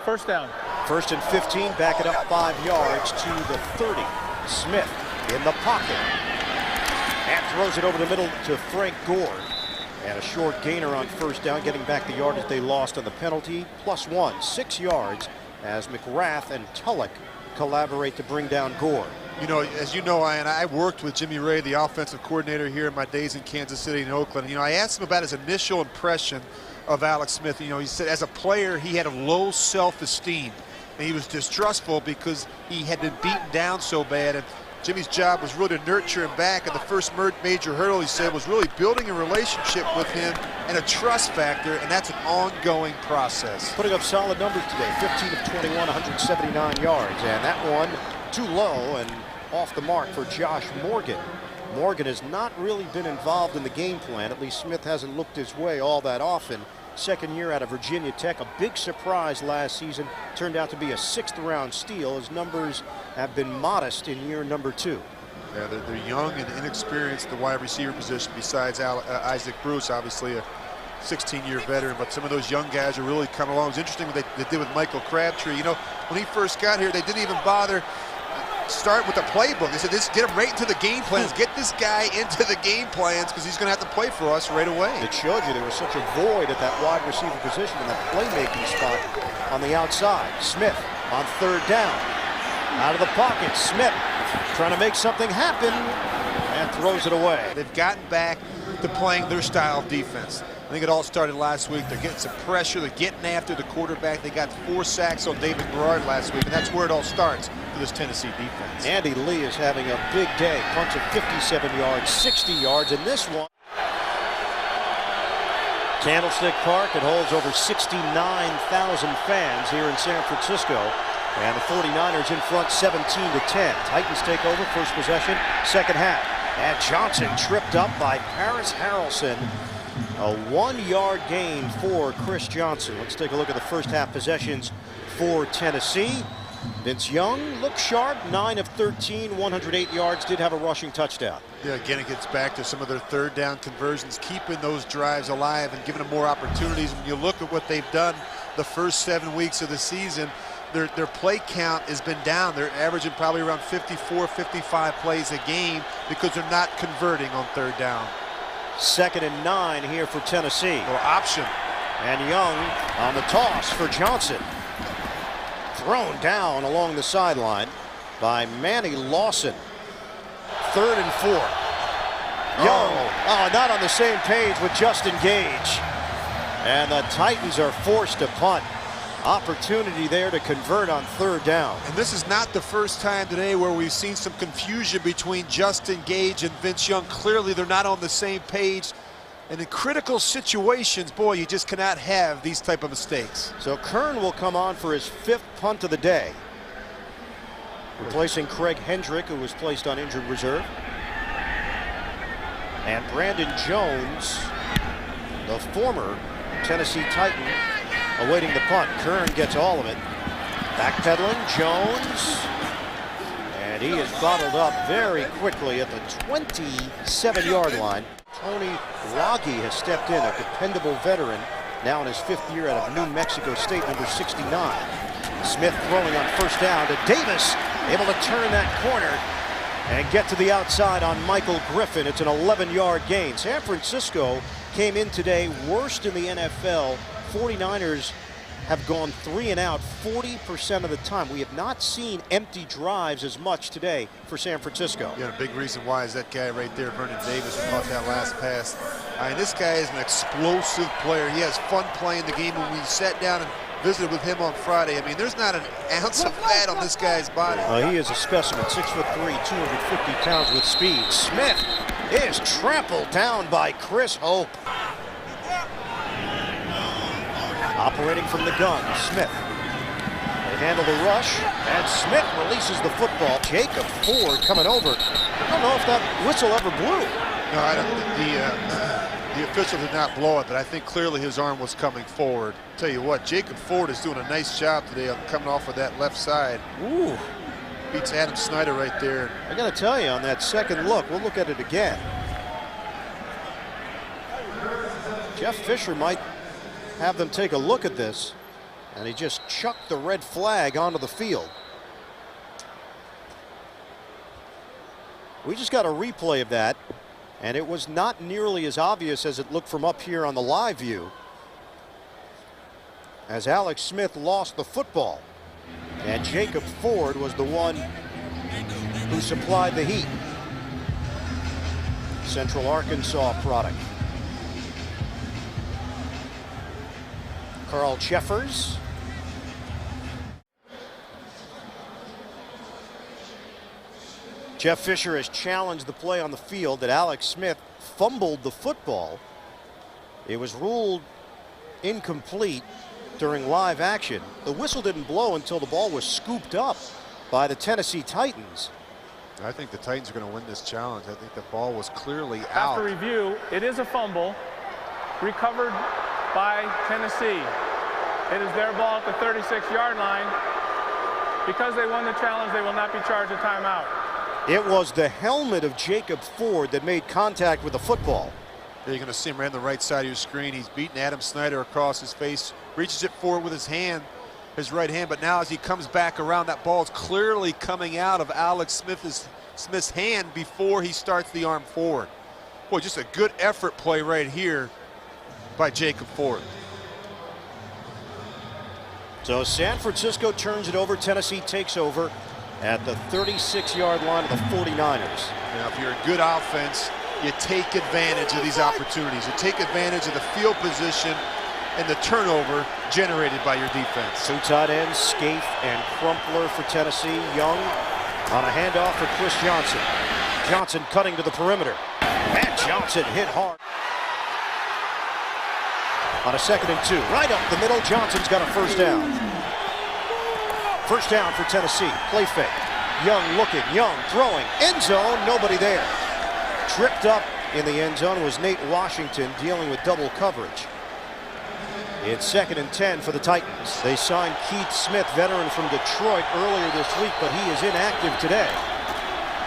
C: first down.
A: 1st and 15, back it up 5 yards to the 30. Smith in the pocket. And throws it over the middle to Frank Gore. And a short gainer on first down, getting back the yardage they lost on the penalty. +1, 6 yards, as McGrath and Tulloch collaborate to bring down Gore.
B: You know, as you know, Ian, I worked with Jimmy Ray, the offensive coordinator here in my days in Kansas City and Oakland. You know, I asked him about his initial impression of Alex Smith. You know, he said as a player, he had a low self-esteem. And he was distrustful because he had been beaten down so bad. And Jimmy's job was really to nurture him back. And the first major hurdle, he said, was really building a relationship with him and a trust factor. And that's an ongoing process.
A: Putting up solid numbers today, 15 of 21, 179 yards. And that one too low and off the mark for Josh Morgan. Morgan has not really been involved in the game plan. At least Smith hasn't looked his way all that often. 2nd year out of Virginia Tech, a big surprise last season. Turned out to be a 6th-round steal. His numbers have been modest in year number 2.
B: Yeah, they're young and inexperienced at the wide receiver position, besides Isaac Bruce, obviously a 16-year veteran, but some of those young guys are really coming along. It was interesting what they did with Michael Crabtree. You know, when he first got here, they didn't even bother start with the playbook. They said, "Just get him right into the game plans. Get this guy into the game plans because he's going to have to play for us right away."
A: It showed you there was such a void at that wide receiver position in that playmaking spot on the outside. Smith on third down. Out of the pocket, Smith trying to make something happen and throws it away.
B: They've gotten back to playing their style of defense. I think it all started last week. They're getting some pressure. They're getting after the quarterback. They got 4 sacks on David Garrard last week, and that's where it all starts for this Tennessee defense.
A: Andy Lee is having a big day. Punts of 57 yards, 60 yards in this one. Candlestick Park, it holds over 69,000 fans here in San Francisco. And the 49ers in front 17-10. Titans take over, first possession, second half. And Johnson tripped up by Paris Harrelson. A 1-yard gain for Chris Johnson. Let's take a look at the first half possessions for Tennessee. Vince Young looked sharp, 9 of 13, 108 yards, did have a rushing touchdown.
B: Yeah, again, it gets back to some of their third down conversions, keeping those drives alive and giving them more opportunities. When you look at what they've done the first 7 weeks of the season, their play count has been down. They're averaging probably around 54, 55 plays a game because they're not converting on third down.
A: 2nd and 9 here for Tennessee.
B: Or option.
A: And Young on the toss for Johnson. Thrown down along the sideline by Manny Lawson. 3rd and 4. Young, not on the same page with Justin Gage. And the Titans are forced to punt. Opportunity there to convert on 3rd down.
B: And this is not the first time today where we've seen some confusion between Justin Gage and Vince Young. Clearly they're not on the same page. And in critical situations, boy, you just cannot have these type of mistakes.
A: So Kern will come on for his 5th punt of the day, replacing Craig Hendrick, who was placed on injured reserve. And Brandon Jones, the former Tennessee Titan, awaiting the punt. Kern gets all of it. Backpedaling, Jones. And he is bottled up very quickly at the 27-yard line. Tony Raggi has stepped in, a dependable veteran, now in his 5th year out of New Mexico State, number 69. Smith throwing on first down to Davis, able to turn that corner and get to the outside on Michael Griffin. It's an 11-yard gain. San Francisco came in today worst in the NFL. 49ers have gone 3 and out 40% of the time. We have not seen empty drives as much today for San Francisco.
B: Yeah, a big reason why is that guy right there, Vernon Davis, who caught that last pass. I mean, this guy is an explosive player. He has fun playing the game. When we sat down and visited with him on Friday, I mean, there's not an ounce of fat on this guy's body.
A: He is a specimen, 6'3", 250 pounds with speed. Smith is trampled down by Chris Hope. Operating from the gun, Smith. They handle the rush, and Smith releases the football. Jacob Ford coming over. I don't know if that whistle ever blew.
B: No, I don't. The official did not blow it, but I think clearly his arm was coming forward. Tell you what, Jacob Ford is doing a nice job today of coming off of that left side.
A: Ooh.
B: Beats Adam Snyder right there.
A: I got to tell you, on that second look, we'll look at it again. Jeff Fisher might have them take a look at this, and he just chucked the red flag onto the field. We just got a replay of that, and it was not nearly as obvious as it looked from up here on the live view, as Alex Smith lost the football, and Jacob Ford was the one who supplied the heat. Central Arkansas product. Carl Cheffers. Jeff Fisher has challenged the play on the field that Alex Smith fumbled the football. It was ruled incomplete during live action. The whistle didn't blow until the ball was scooped up by the Tennessee Titans.
B: I think the Titans are going to win this challenge. I think the ball was clearly out.
C: After review, it is a fumble recovered by Tennessee. It is their ball at the 36-yard line. Because they won the challenge, they will not be charged a timeout.
A: It was the helmet of Jacob Ford that made contact with the football.
B: You're going to see him right on the right side of your screen. He's beating Adam Snyder across his face, reaches it forward with his hand, his right hand, but now as he comes back around, that ball is clearly coming out of Alex Smith's hand before he starts the arm forward. Boy, just a good effort play right here by Jacob Ford.
A: So San Francisco turns it over. Tennessee takes over at the 36-yard line of the 49ers.
B: Now, if you're a good offense, you take advantage of these opportunities. You take advantage of the field position and the turnover generated by your defense.
A: Two tight ends, Scaife and Crumpler for Tennessee. Young on a handoff for Chris Johnson. Johnson cutting to the perimeter. And Johnson hit hard. On a 2nd and 2, right up the middle, Johnson's got a first down. First down for Tennessee. Play fake. Young looking, Young throwing. End zone, nobody there. Tripped up in the end zone was Nate Washington dealing with double coverage. It's 2nd and 10 for the Titans. They signed Keith Smith, veteran from Detroit, earlier this week, but he is inactive today.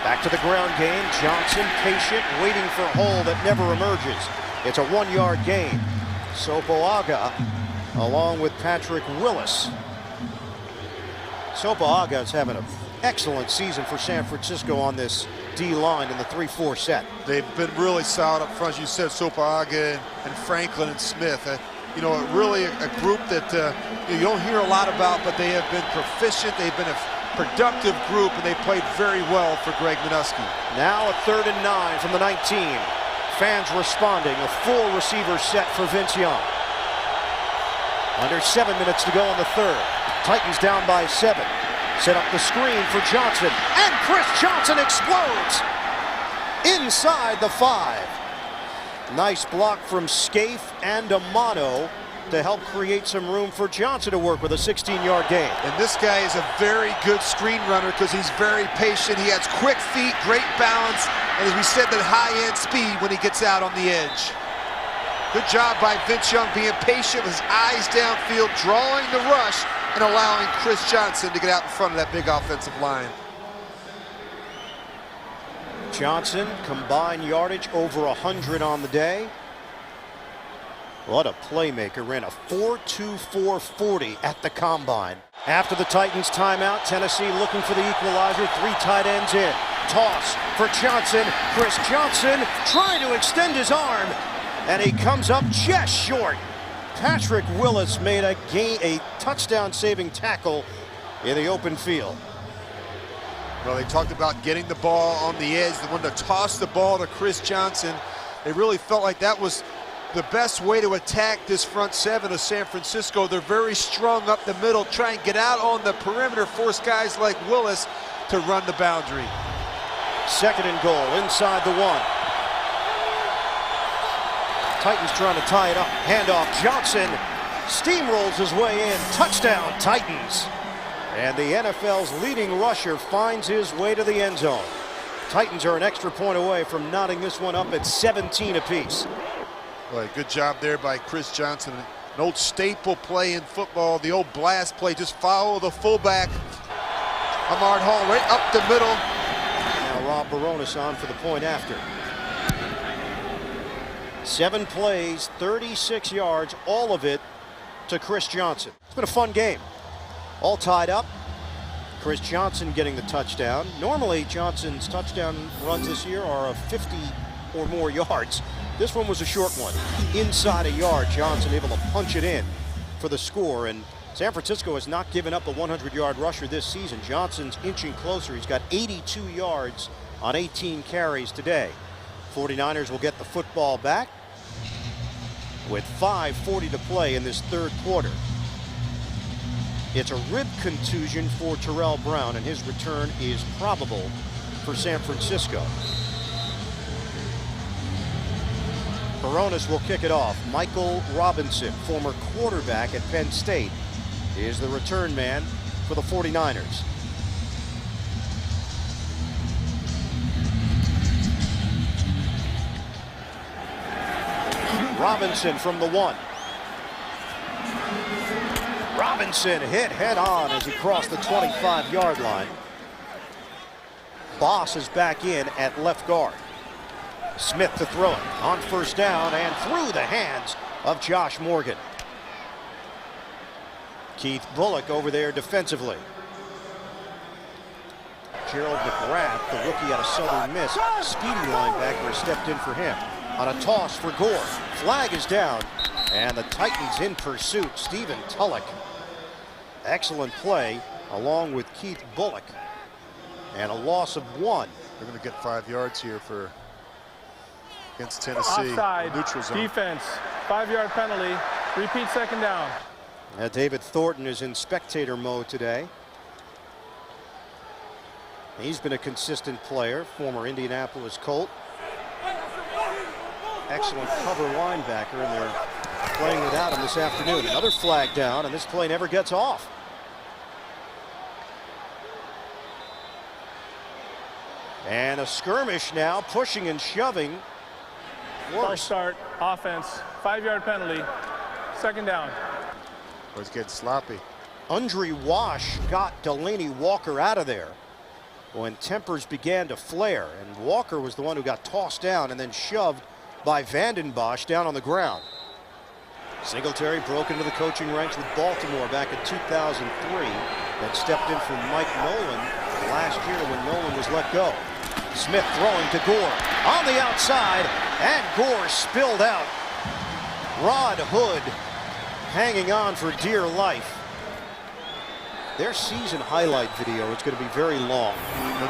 A: Back to the ground game. Johnson patient, waiting for a hole that never emerges. It's a 1-yard gain. Sopoaga along with Patrick Willis. Sopoaga is having an excellent season for San Francisco on this D-line in the 3-4 set.
B: They've been really solid up front. You said Sopoaga and Franklin and Smith. You know, really a group that you don't hear a lot about, but they have been proficient. They've been a productive group, and they played very well for Greg Minuski.
A: Now a 3rd and 9 from the 19. Fans responding, a full receiver set for Vince Young. Under 7 minutes to go in the 3rd. Titans down by 7. Set up the screen for Johnson, and Chris Johnson explodes inside the 5. Nice block from Scaife and Amano to help create some room for Johnson to work with a 16-yard gain.
B: And this guy is a very good screen runner because he's very patient. He has quick feet, great balance, and as we said, that high-end speed when he gets out on the edge. Good job by Vince Young being patient with his eyes downfield, drawing the rush, and allowing Chris Johnson to get out in front of that big offensive line.
A: Johnson, combined yardage over 100 on the day. What a playmaker, ran a 4.2440 at the combine. After the Titans timeout, Tennessee looking for the equalizer, 3 tight ends in. Toss for Johnson. Chris Johnson trying to extend his arm, and he comes up just short. Patrick Willis made a touchdown-saving tackle in the open field.
B: Well, they talked about getting the ball on the edge, the one to toss the ball to Chris Johnson. They really felt like that was the best way to attack this front 7 of San Francisco. They're very strong up the middle, try and get out on the perimeter, force guys like Willis to run the boundary.
A: 2nd and goal inside the 1. Titans trying to tie it up. Handoff. Johnson steamrolls his way in. Touchdown, Titans. And the NFL's leading rusher finds his way to the end zone. Titans are an extra point away from knotting this one up at 17 apiece.
B: Well, good job there by Chris Johnson. An old staple play in football, the old blast play. Just follow the fullback. Ahmad Hall right up the middle.
A: Now Rob Baronis on for the point after. 7 plays, 36 yards, all of it to Chris Johnson. It's been a fun game. All tied up. Chris Johnson getting the touchdown. Normally, Johnson's touchdown runs this year are of 50 or more yards. This one was a short one. Inside a yard, Johnson able to punch it in for the score. And San Francisco has not given up a 100-yard rusher this season. Johnson's inching closer. He's got 82 yards on 18 carries today. 49ers will get the football back with 5:40 to play in this 3rd quarter. It's a rib contusion for Terrell Brown, and his return is probable for San Francisco. Baronis will kick it off. Michael Robinson, former quarterback at Penn State, is the return man for the 49ers. Robinson from the 1. Robinson hit head on as he crossed the 25-yard line. Boss is back in at left guard. Smith to throw it on first down and through the hands of Josh Morgan. Keith Bullock over there defensively. Gerald McGrath, the rookie out of Southern Miss, speedy linebacker, has stepped in for him. On a toss for Gore. Flag is down, and the Titans in pursuit. Stephen Tulloch. Excellent play along with Keith Bullock. And a loss of 1.
B: They're going to get 5 yards here against Tennessee.
C: Offside,
B: neutral zone.
C: defense, 5-yard penalty, repeat second down.
A: David Thornton is in spectator mode today. He's been a consistent player, former Indianapolis Colt. Excellent cover linebacker, and they're playing without him this afternoon. Another flag down, and this play never gets off. And a skirmish now, pushing and shoving.
C: False start, offense, 5-yard penalty, second down.
B: Oh, he's getting sloppy.
A: Undre Wash got Delaney Walker out of there when tempers began to flare, and Walker was the one who got tossed down and then shoved by Vanden Bosch down on the ground. Singletary broke into the coaching ranks with Baltimore back in 2003, then stepped in for Mike Nolan last year when Nolan was let go. Smith throwing to Gore on the outside, and Gore spilled out. Rod Hood hanging on for dear life. Their season highlight video is going to be very long.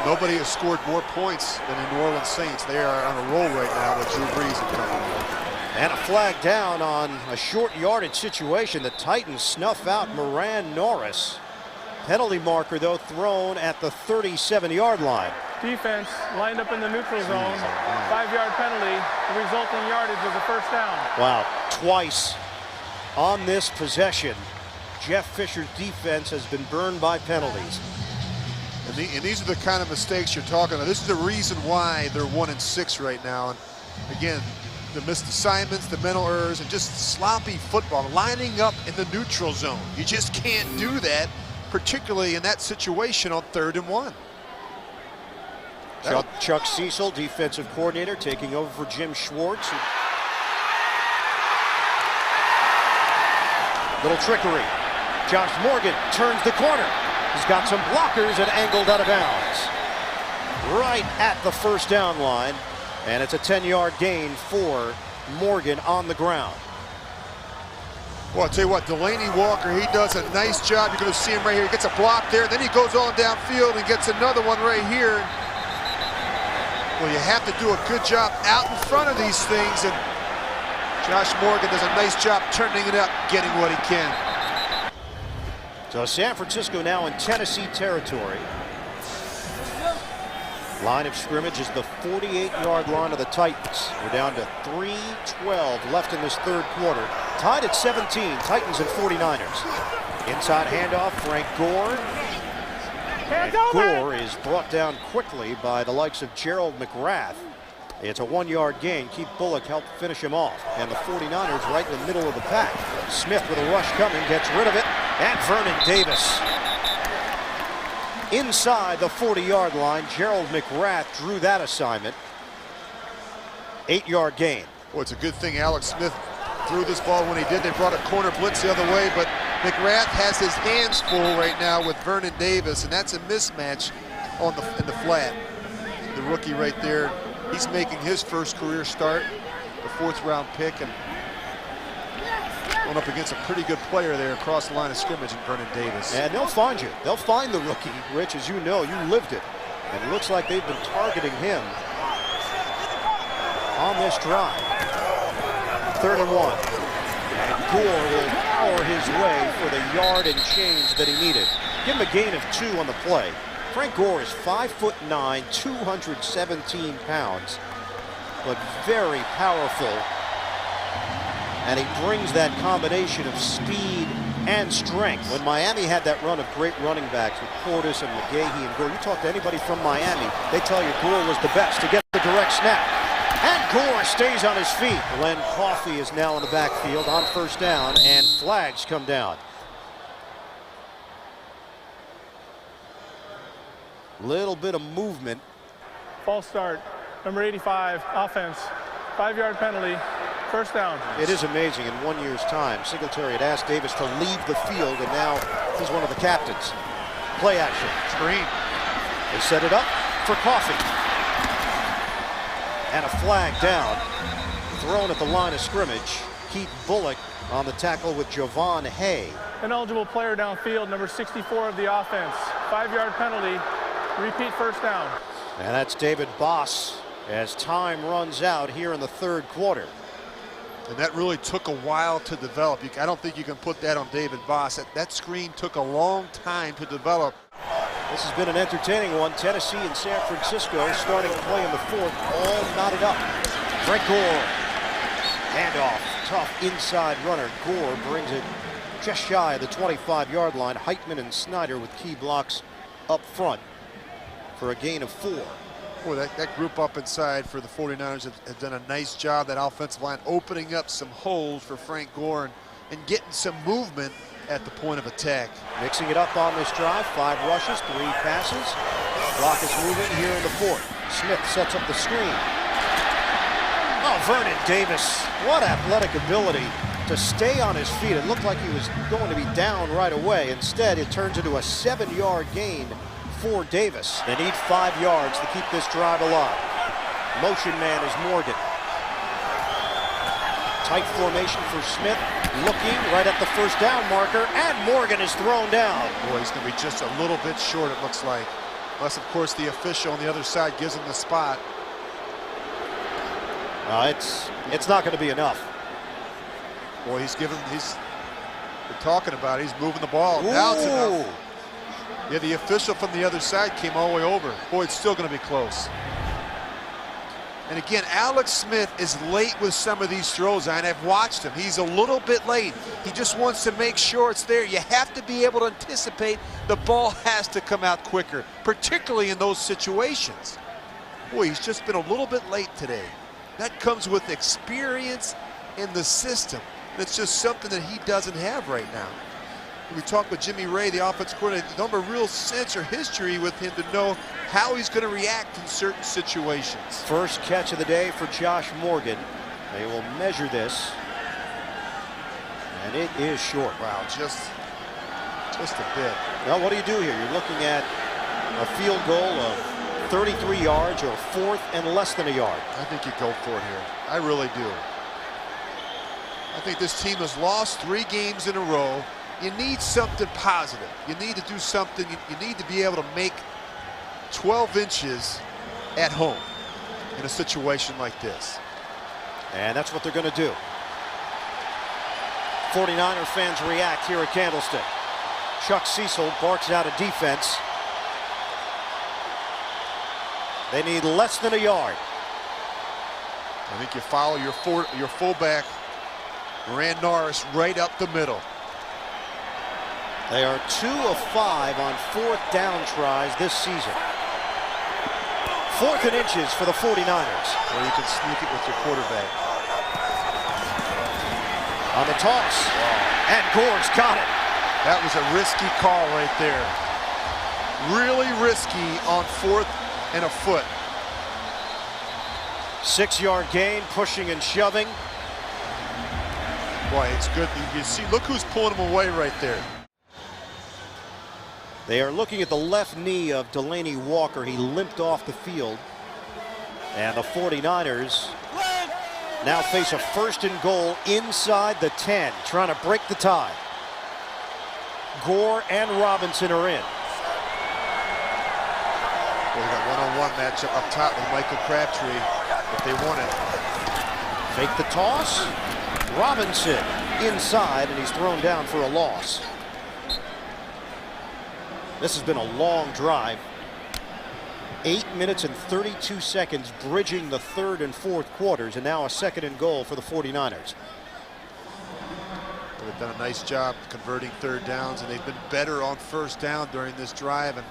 B: Nobody has scored more points than the New Orleans Saints. They are on a roll right now with Drew Brees and company.
A: And a flag down on a short yardage situation. The Titans snuff out Moran Norris. Penalty marker, though, thrown at the 37-yard line.
C: Defense lined up in the neutral zone, 5-yard penalty, the resulting yardage is a first down.
A: Wow, twice on this possession. Jeff Fisher's defense has been burned by penalties.
B: And these are the kind of mistakes you're talking about. This is the reason why they're 1-6 right now. And again, the missed assignments, the mental errors, and just sloppy football, lining up in the neutral zone. You just can't do that, particularly in that situation on 3rd and 1.
A: Chuck Cecil, defensive coordinator, taking over for Jim Schwartz. Little trickery. Josh Morgan turns the corner. He's got some blockers and angled out of bounds. Right at the first down line. And it's a 10-yard gain for Morgan on the ground.
B: Well, I'll tell you what, Delaney Walker, he does a nice job. You're going to see him right here. He gets a block there. Then he goes on downfield and gets another one right here. Well, you have to do a good job out in front of these things. And Josh Morgan does a nice job turning it up, getting what he can.
A: So San Francisco now in Tennessee territory. Line of scrimmage is the 48-yard line of the Titans. We're down to 3:12 left in this third quarter. Tied at 17, Titans and 49ers. Inside handoff, Frank Gore. And Gore is brought down quickly by the likes of Gerald McGrath. It's a 1-yard gain. Keith Bullock helped finish him off. And the 49ers right in the middle of the pack. Smith with a rush coming, gets rid of it. And Vernon Davis. Inside the 40-yard line, Gerald McGrath drew that assignment. 8-yard gain.
B: Well, it's a good thing Alex Smith threw this ball when he did. They brought a corner blitz the other way, but McGrath has his hands full right now with Vernon Davis, and that's a mismatch in the flat. The rookie right there, he's making his first career start, the 4th-round pick, and going up against a pretty good player there across the line of scrimmage in Vernon Davis.
A: And they'll find you. They'll find the rookie, Rich, as you know. You lived it. And it looks like they've been targeting him on this drive. 3rd and 1. And Gore will power his way for the yard and change that he needed. Give him a gain of 2 on the play. Frank Gore is 5'9", 217 pounds, but very powerful. And he brings that combination of speed and strength. When Miami had that run of great running backs with Portis and McGahee and Gore, you talk to anybody from Miami, they tell you Gore was the best to get the direct snap. And Gore stays on his feet. Len Coffey is now in the backfield on first down, and flags come down. Little bit of movement.
C: False start, number 85, offense. 5-yard penalty, first down.
A: It is amazing. In 1 year's time, Singletary had asked Davis to leave the field, and now he's one of the captains. Play action.
B: Screen.
A: They set it up for Coffee. And a flag down. Thrown at the line of scrimmage. Keith Bullock on the tackle with Javon Hay.
C: Ineligible player downfield, number 64 of the offense. 5-yard penalty, repeat first down.
A: And that's David Boss as time runs out here in the third quarter.
B: And that really took a while to develop. I don't think you can put that on David Boss. That screen took a long time to develop.
A: This has been an entertaining one. Tennessee and San Francisco starting play in the fourth, all knotted up. Frank Gore, handoff, tough inside runner. Gore brings it just shy of the 25-yard line. Heitman and Snyder with key blocks up front for a gain of 4.
B: Boy, that group up inside for the 49ers have done a nice job. That offensive line opening up some holes for Frank Gore and getting some movement at the point of attack.
A: Mixing it up on this drive, 5 rushes, 3 passes. Clock is moving here in the fourth. Smith sets up the screen. Oh, Vernon Davis, what athletic ability to stay on his feet. It looked like he was going to be down right away. Instead, it turns into a 7-yard gain for Davis. They need 5 yards to keep this drive alive. Motion man is Morgan. Tight formation for Smith, looking right at the first down marker, and Morgan is thrown down.
B: Boy, he's going to be just a little bit short, it looks like. Unless, of course, the official on the other side gives him the spot.
A: It's not going to be enough.
B: Boy, we're talking about it. He's moving the ball. Now it's enough. Yeah, the official from the other side came all the way over. Boy, it's still going to be close. And again, Alex Smith is late with some of these throws, and I've watched him. He's a little bit late. He just wants to make sure it's there. You have to be able to anticipate the ball has to come out quicker, particularly in those situations. Boy, he's just been a little bit late today. That comes with experience in the system. It's just something that he doesn't have right now. We talked with Jimmy Ray, the offensive coordinator. Don't have a real sense or history with him to know how he's going to react in certain situations.
A: First catch of the day for Josh Morgan. They will measure this, and it is short.
B: Wow, just a bit.
A: Well, what do you do here? You're looking at a field goal of 33 yards or 4th and less than a yard.
B: I think you go for it here. I really do. I think this team has lost 3 games in a row. You need something positive. You need to do something. You need to be able to make 12 inches at home in a situation like this.
A: And that's what they're going to do. 49er fans react here at Candlestick. Chuck Cecil barks out a defense. They need less than a yard.
B: I think you follow your fullback, Rand Norris, right up the middle.
A: They are 2 of 5 on 4th down tries this season. 4th and inches for the 49ers.
B: Or you can sneak it with your quarterback.
A: On the toss. And Gore's got it.
B: That was a risky call right there. Really risky on 4th and a foot.
A: 6-yard gain, pushing and shoving.
B: Boy, it's good. You see, look who's pulling him away right there.
A: They are looking at the left knee of Delaney Walker. He limped off the field. And the 49ers now face a 1st and goal inside the 10, trying to break the tie. Gore and Robinson are in.
B: Well, we got one-on-one matchup up top with Michael Crabtree if they want it.
A: Fake the toss. Robinson inside, and he's thrown down for a loss. This has been a long drive. 8 minutes and 32 seconds bridging the 3rd and 4th quarters, and now a 2nd and goal for the 49ers.
B: They've done a nice job converting 3rd downs, and they've been better on 1st down during this drive. And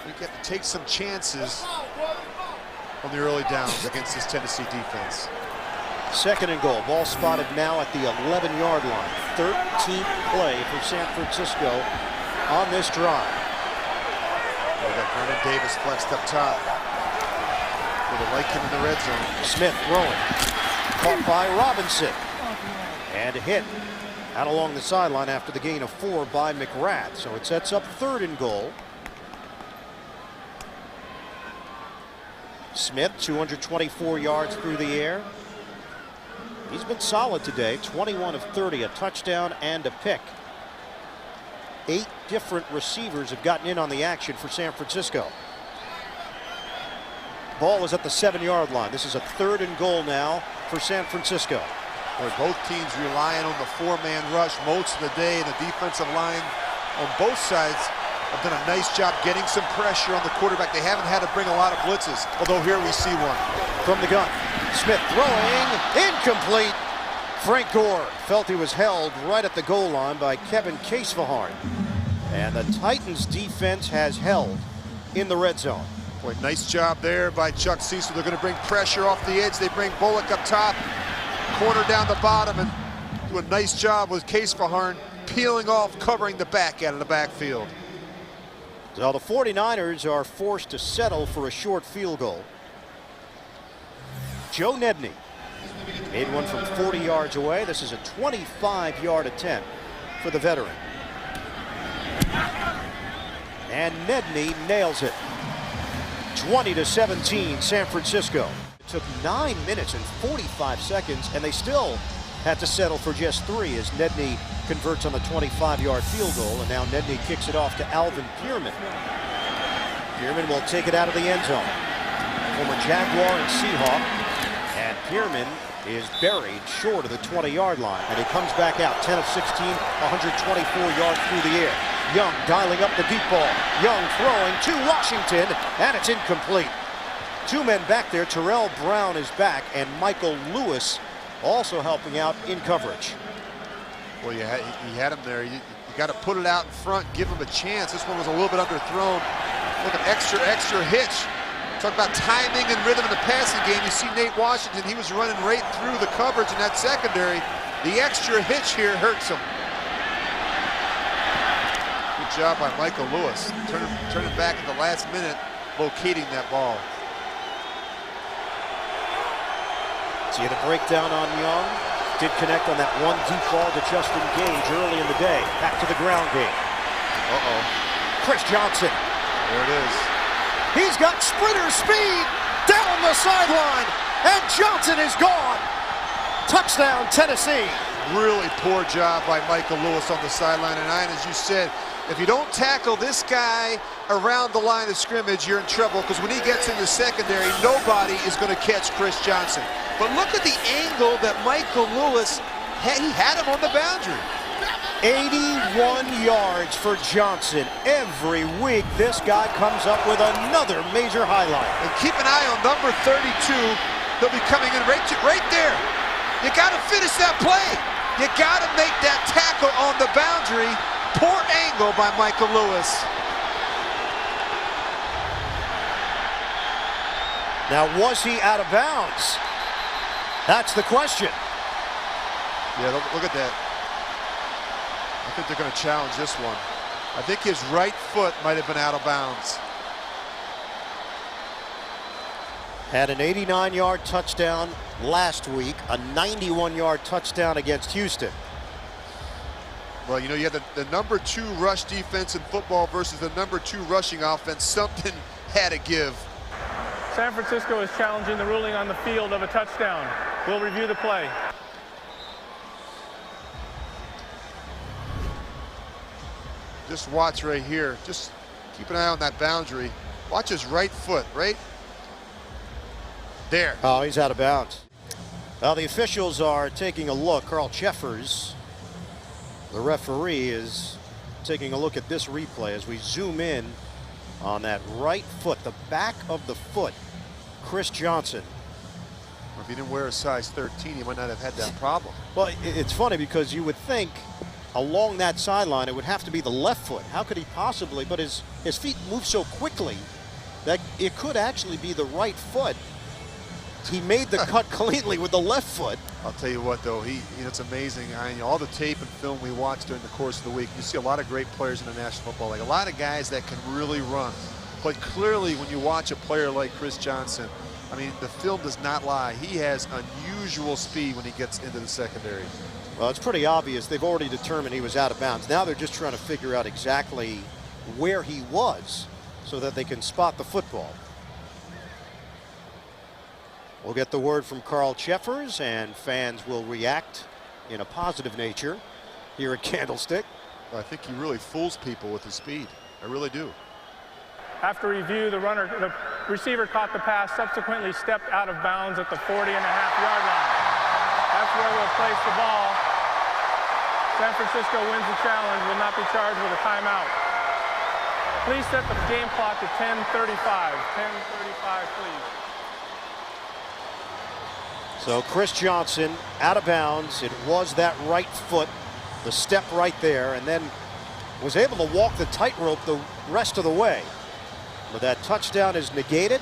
B: we get to take some chances on the early downs against this Tennessee defense.
A: 2nd and goal. Ball spotted now at the 11-yard line. 13th play for San Francisco on this drive.
B: We got Vernon Davis flexed up top. they like him in the red zone.
A: Smith throwing. Caught by Robinson. And hit out along the sideline after the gain of 4 by McGrath. So it sets up 3rd and goal. Smith, 224 yards through the air. He's been solid today, 21 of 30, a touchdown and a pick. 8 different receivers have gotten in on the action for San Francisco. Ball is at the 7-yard line. This is a 3rd and goal now for San Francisco.
B: Where both teams relying on the 4-man rush most of the day, and the defensive line on both sides have done a nice job getting some pressure on the quarterback. They haven't had to bring a lot of blitzes, although here we see one.
A: From the gun, Smith throwing, incomplete. Frank Gore felt he was held right at the goal line by Kevin Casefaharn. And the Titans defense has held in the red zone.
B: Boy, nice job there by Chuck Cecil. They're going to bring pressure off the edge. They bring Bullock up top, corner down the bottom, and do a nice job with Casefaharn peeling off, covering the back out of the backfield.
A: So the 49ers are forced to settle for a short field goal. Joe Nedney made one from 40 yards away. This is a 25-yard attempt for the veteran. And Nedney nails it. 20-17 San Francisco. It took 9 minutes and 45 seconds, and they still had to settle for just 3 as Nedney converts on the 25-yard field goal, and now Nedney kicks it off to Alvin Pierman. Pierman will take it out of the end zone. Former Jaguar and Seahawk, and Pierman is buried short of the 20-yard line, and he comes back out 10 of 16, 124 yards through the air. Young dialing up the deep ball. Young throwing to Washington, and it's incomplete. 2 men back there. Terrell Brown is back, and Michael Lewis also helping out in coverage.
B: Well, you had him there. You got to put it out in front, give him a chance. This one was a little bit underthrown. Look at extra hitch. Talk about timing and rhythm in the passing game. You see Nate Washington, he was running right through the coverage in that secondary. The extra hitch here hurts him. Good job by Michael Lewis. Turning back at the last minute, locating that ball.
A: See the breakdown on Young. Did connect on that one deep ball to Justin Gage early in the day. Back to the ground game.
B: Uh-oh.
A: Chris Johnson.
B: There it is.
A: He's got sprinter speed down the sideline, and Johnson is gone. Touchdown, Tennessee.
B: Really poor job by Michael Lewis on the sideline. And as you said, if you don't tackle this guy around the line of scrimmage, you're in trouble, because when he gets in the secondary, nobody is going to catch Chris Johnson. But look at the angle that Michael Lewis had. He had him on the boundary.
A: 81 yards for Johnson. Every week, this guy comes up with another major highlight.
B: And keep an eye on number 32. He'll be coming in right there. You got to finish that play. You got to make that tackle on the boundary. Poor angle by Michael Lewis.
A: Now, was he out of bounds? That's the question.
B: Yeah, look at that. I think they're going to challenge this one. I think his right foot might have been out of bounds.
A: Had an 89-yard touchdown last week, a 91-yard touchdown against Houston.
B: Well, you know, you had the number 2 rush defense in football versus the number 2 rushing offense. Something had to give.
C: San Francisco is challenging the ruling on the field of a touchdown. We'll review the play.
B: Just watch right here. Just keep an eye on that boundary. Watch his right foot, right there.
A: Oh, he's out of bounds. Well, the officials are taking a look. Carl Cheffers, the referee, is taking a look at this replay as we zoom in on that right foot, the back of the foot. Chris Johnson.
B: If he didn't wear a size 13, he might not have had that problem.
A: Well, it's funny because you would think along that sideline it would have to be the left foot. How could he possibly? But his feet move so quickly that it could actually be the right foot. He made the cut cleanly with the left foot.
B: I'll tell you what, though, it's amazing. All the tape and film we watch during the course of the week, you see a lot of great players in the National Football League, a lot of guys that can really run. But clearly, when you watch a player like Chris Johnson, I mean, the film does not lie. He has unusual speed when he gets into the secondary.
A: Well, it's pretty obvious. They've already determined he was out of bounds. Now they're just trying to figure out exactly where he was so that they can spot the football. We'll get the word from Carl Cheffers, and fans will react in a positive nature here at Candlestick.
B: I think he really fools people with his speed. I really do.
C: After review, the receiver caught the pass, subsequently stepped out of bounds at the 40.5-yard line. That's where we'll place the ball. San Francisco wins the challenge, will not be charged with a timeout. Please set the game clock to 10:35. 10:35, please.
A: So Chris Johnson out of bounds. It was that right foot, the step right there, and then was able to walk the tightrope the rest of the way. But that touchdown is negated.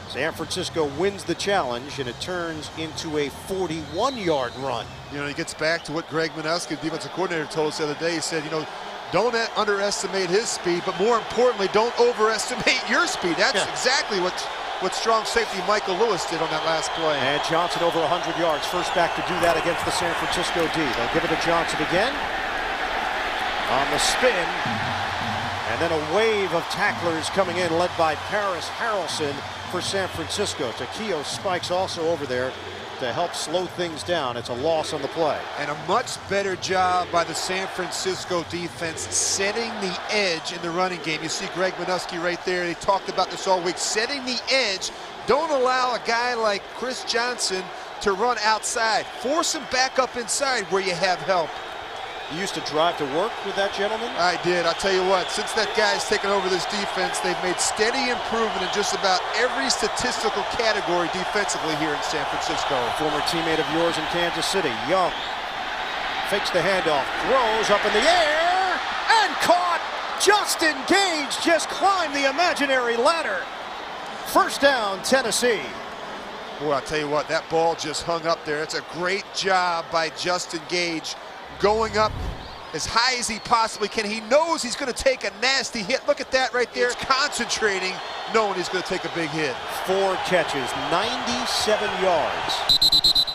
A: San Francisco wins the challenge, and it turns into a 41-yard run.
B: You know, he gets back to what Greg Manusky, the defensive coordinator, told us the other day. He said, you know, don't underestimate his speed, but more importantly, don't overestimate your speed. That's exactly what strong safety Michael Lewis did on that last play.
A: And Johnson over 100 yards. First back to do that against the San Francisco D. They'll give it to Johnson again. On the spin. And then a wave of tacklers coming in, led by Paris Harrelson for San Francisco. Takeo spikes also over there to help slow things down. It's a loss on the play.
B: And a much better job by the San Francisco defense setting the edge in the running game. You see Greg Manusky right there. They talked about this all week. Setting the edge. Don't allow a guy like Chris Johnson to run outside. Force him back up inside where you have help.
A: You used to drive to work with that gentleman?
B: I did. I'll tell you what, since that guy's taken over this defense, they've made steady improvement in just about every statistical category defensively here in San Francisco.
A: Former teammate of yours in Kansas City, Young, fakes the handoff, throws up in the air, and caught! Justin Gage just climbed the imaginary ladder. First down, Tennessee.
B: Boy, I'll tell you what, that ball just hung up there. It's a great job by Justin Gage, going up as high as he possibly can. He knows he's going to take a nasty hit. Look at that right there. He's concentrating, knowing he's going to take a big hit.
A: 4 catches, 97 yards.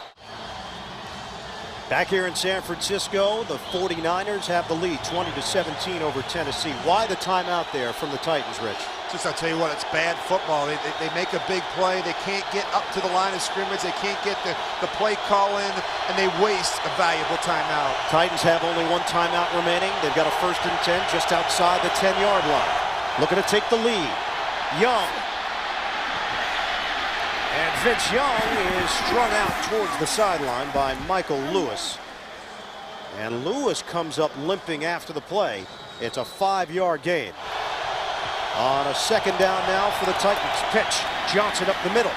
A: Back here in San Francisco, the 49ers have the lead, 20-17 over Tennessee. Why the timeout there from the Titans, Rich?
B: Just, I'll tell you what, it's bad football. They make a big play. They can't get up to the line of scrimmage. They can't get the play call in, and they waste a valuable timeout. Titans
A: have only 1 timeout remaining. They've got a 1st and 10 just outside the 10-yard line. Looking to take the lead. Young. And Vince Young is strung out towards the sideline by Michael Lewis. And Lewis comes up limping after the play. It's a 5-yard gain. On a 2nd down now for the Titans. Pitch. Johnson up the middle.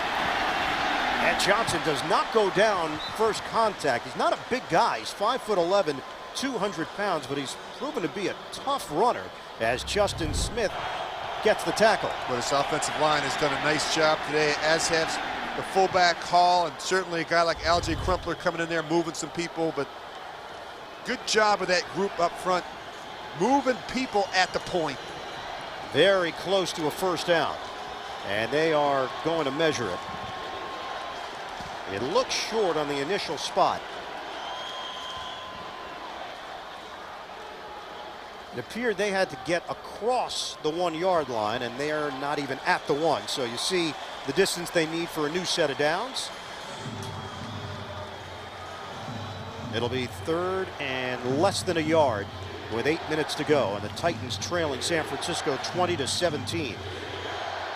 A: And Johnson does not go down first contact. He's not a big guy. He's 5'11", 200 pounds, but he's proven to be a tough runner as Justin Smith gets the tackle.
B: But this offensive line has done a nice job today, as has the fullback Hall, and certainly a guy like Alge Crumpler coming in there moving some people. But good job of that group up front, moving people at the point.
A: Very close to a 1st down, and they are going to measure it. It looks short on the initial spot. It appeared they had to get across the 1-yard line, and they're not even at the 1. So you see the distance they need for a new set of downs. It'll be 3rd and less than a yard with 8 minutes to go, and the Titans trailing San Francisco 20-17.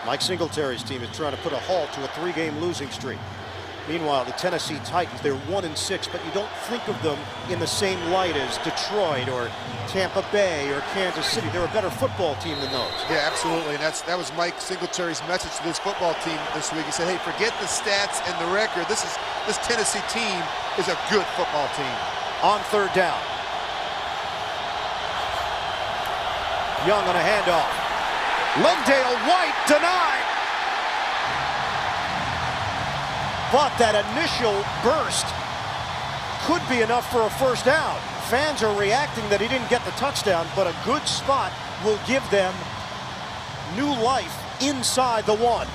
A: Mike Singletary's team is trying to put a halt to a 3-game losing streak. Meanwhile, the Tennessee Titans, they're 1-6, but you don't think of them in the same light as Detroit or Tampa Bay or Kansas City. They're a better football team than those.
B: Yeah, absolutely, and that was Mike Singletary's message to this football team this week. He said, hey, forget the stats and the record. This Tennessee team is a good football team.
A: On 3rd down. Young on a handoff. Lindale White denied. But that initial burst could be enough for a 1st down. Fans are reacting that he didn't get the touchdown, but a good spot will give them new life inside the 1.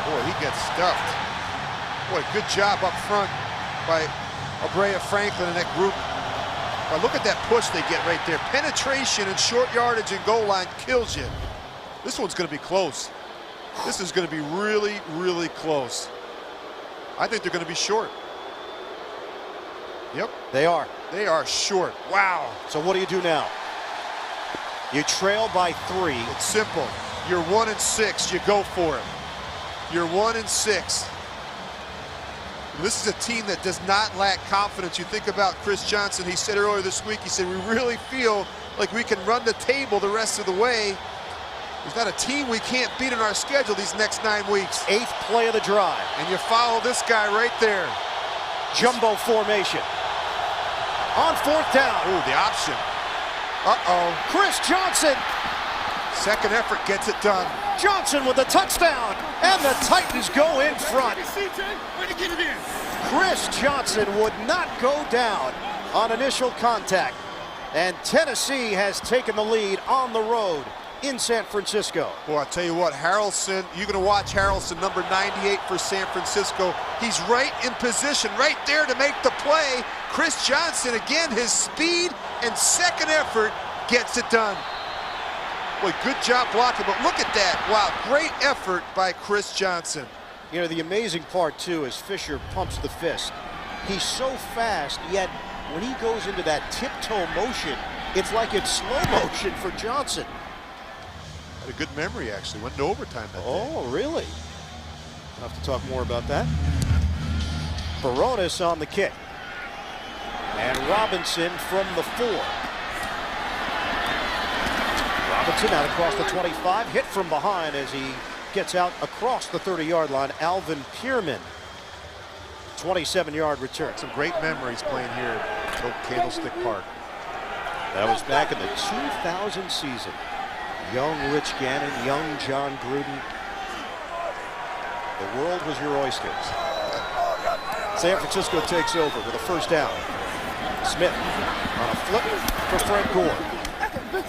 B: Boy, he gets stuffed. Boy, good job up front by Abrea Franklin and that group. Look at that push they get right there. Penetration and short yardage and goal line kills you. This one's going to be close. This is going to be really, really close. I think they're going to be short. Yep.
A: They are.
B: They are short. Wow.
A: So what do you do now? You trail by 3.
B: It's simple. You're 1-6. You go for it. You're 1-6. This is a team that does not lack confidence. You think about Chris Johnson. He said earlier this week, he said, we really feel like we can run the table the rest of the way. There's not a team we can't beat in our schedule these next 9 weeks.
A: 8th play of the drive.
B: And you follow this guy right there.
A: Jumbo formation. On 4th down.
B: Ooh, the option. Uh-oh.
A: Chris Johnson.
B: Second effort gets it done.
A: Johnson with the touchdown, and the Titans go in front. Chris Johnson would not go down on initial contact, and Tennessee has taken the lead on the road in San Francisco.
B: Boy, I'll tell you what, Harrelson, you're going to watch Harrelson, number 98 for San Francisco. He's right in position, right there to make the play. Chris Johnson, again, his speed and second effort gets it done. Boy, good job blocking, but look at that. Wow, great effort by Chris Johnson.
A: You know, the amazing part, too, is Fisher pumps the fist. He's so fast, yet when he goes into that tiptoe motion, it's like it's slow motion for Johnson.
B: Had a good memory, actually. Went into overtime that day.
A: Oh, really? I'll have to talk more about that. Baronis on the kick. And Robinson from the 4. Robinson out across the 25, hit from behind as he gets out across the 30-yard line. Alvin Pierman, 27-yard return.
B: Some great memories playing here at Oak Candlestick Park.
A: That was back in the 2000 season. Young Rich Gannon, young John Gruden. The world was your oyster. San Francisco takes over with a first down. Smith on a flip for Frank Gore.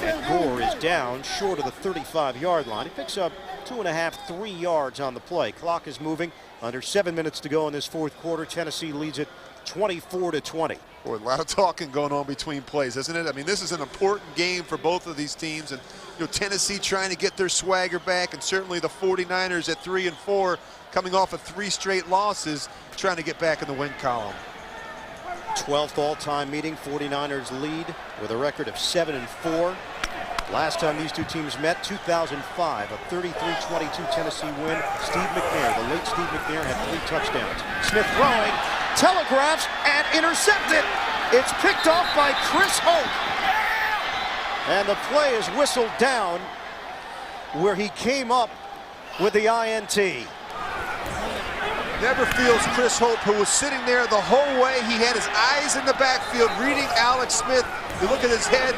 A: And Gore is down short of the 35-yard line. He picks up 2.5, 3 yards on the play. Clock is moving. Under 7 minutes to go in this fourth quarter. Tennessee leads it 24-20.
B: Boy, a lot of talking going on between plays, isn't it? I mean, this is an important game for both of these teams. And, you know, Tennessee trying to get their swagger back, and certainly the 49ers at 3-4, coming off of 3 straight losses, trying to get back in the win column.
A: 12th all-time meeting. 49ers lead with a record of 7-4. Last time these two teams met, 2005, a 33-22 Tennessee win. Steve McNair, the late Steve McNair, had 3 touchdowns. Smith throwing, telegraphs, and intercepted. It's picked off by Chris Hope. And the play is whistled down where he came up with the INT.
B: Never feels Chris Hope, who was sitting there the whole way. He had his eyes in the backfield reading Alex Smith. You look at his head,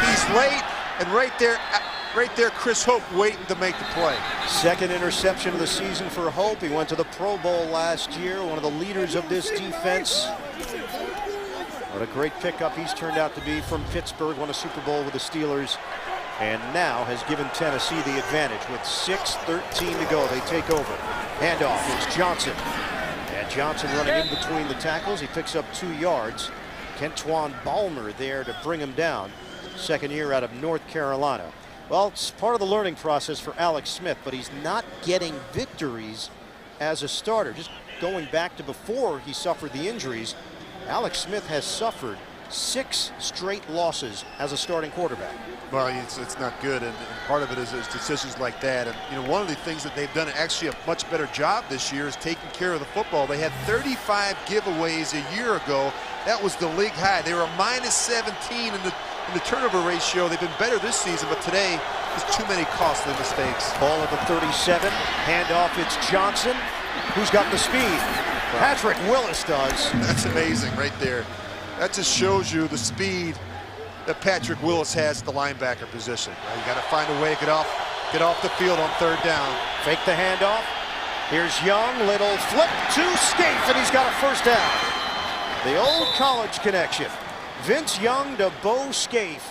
B: he's late, and right there, Chris Hope waiting to make the play.
A: Second interception of the season for Hope. He went to the Pro Bowl last year, one of the leaders of this defense. What a great pickup he's turned out to be from Pittsburgh, won a Super Bowl with the Steelers, and now has given Tennessee the advantage with 6:13 to go. They take over. Handoff, it's Johnson. And Johnson running in between the tackles. He picks up 2 yards. Kentwan Balmer there to bring him down. Second year out of North Carolina. Well, it's part of the learning process for Alex Smith, but he's not getting victories as a starter. Just going back to before he suffered the injuries, Alex Smith has suffered 6 straight losses as a starting quarterback.
B: Well, it's not good, and part of it is decisions like that. And, you know, one of the things that they've done actually a much better job this year is taking care of the football. They had 35 giveaways a year ago. That was the league high. They were -17 in the turnover ratio. They've been better this season, but today there's too many costly mistakes.
A: Ball at the 37, handoff, it's Johnson. Who's got the speed? Patrick Willis does.
B: That's amazing right there. That just shows you the speed that Patrick Willis has at the linebacker position. You got to find a way to get off the field on 3rd down.
A: Fake the handoff. Here's Young, little flip to Scaife, and he's got a first down. The old college connection. Vince Young to Bo Scaife.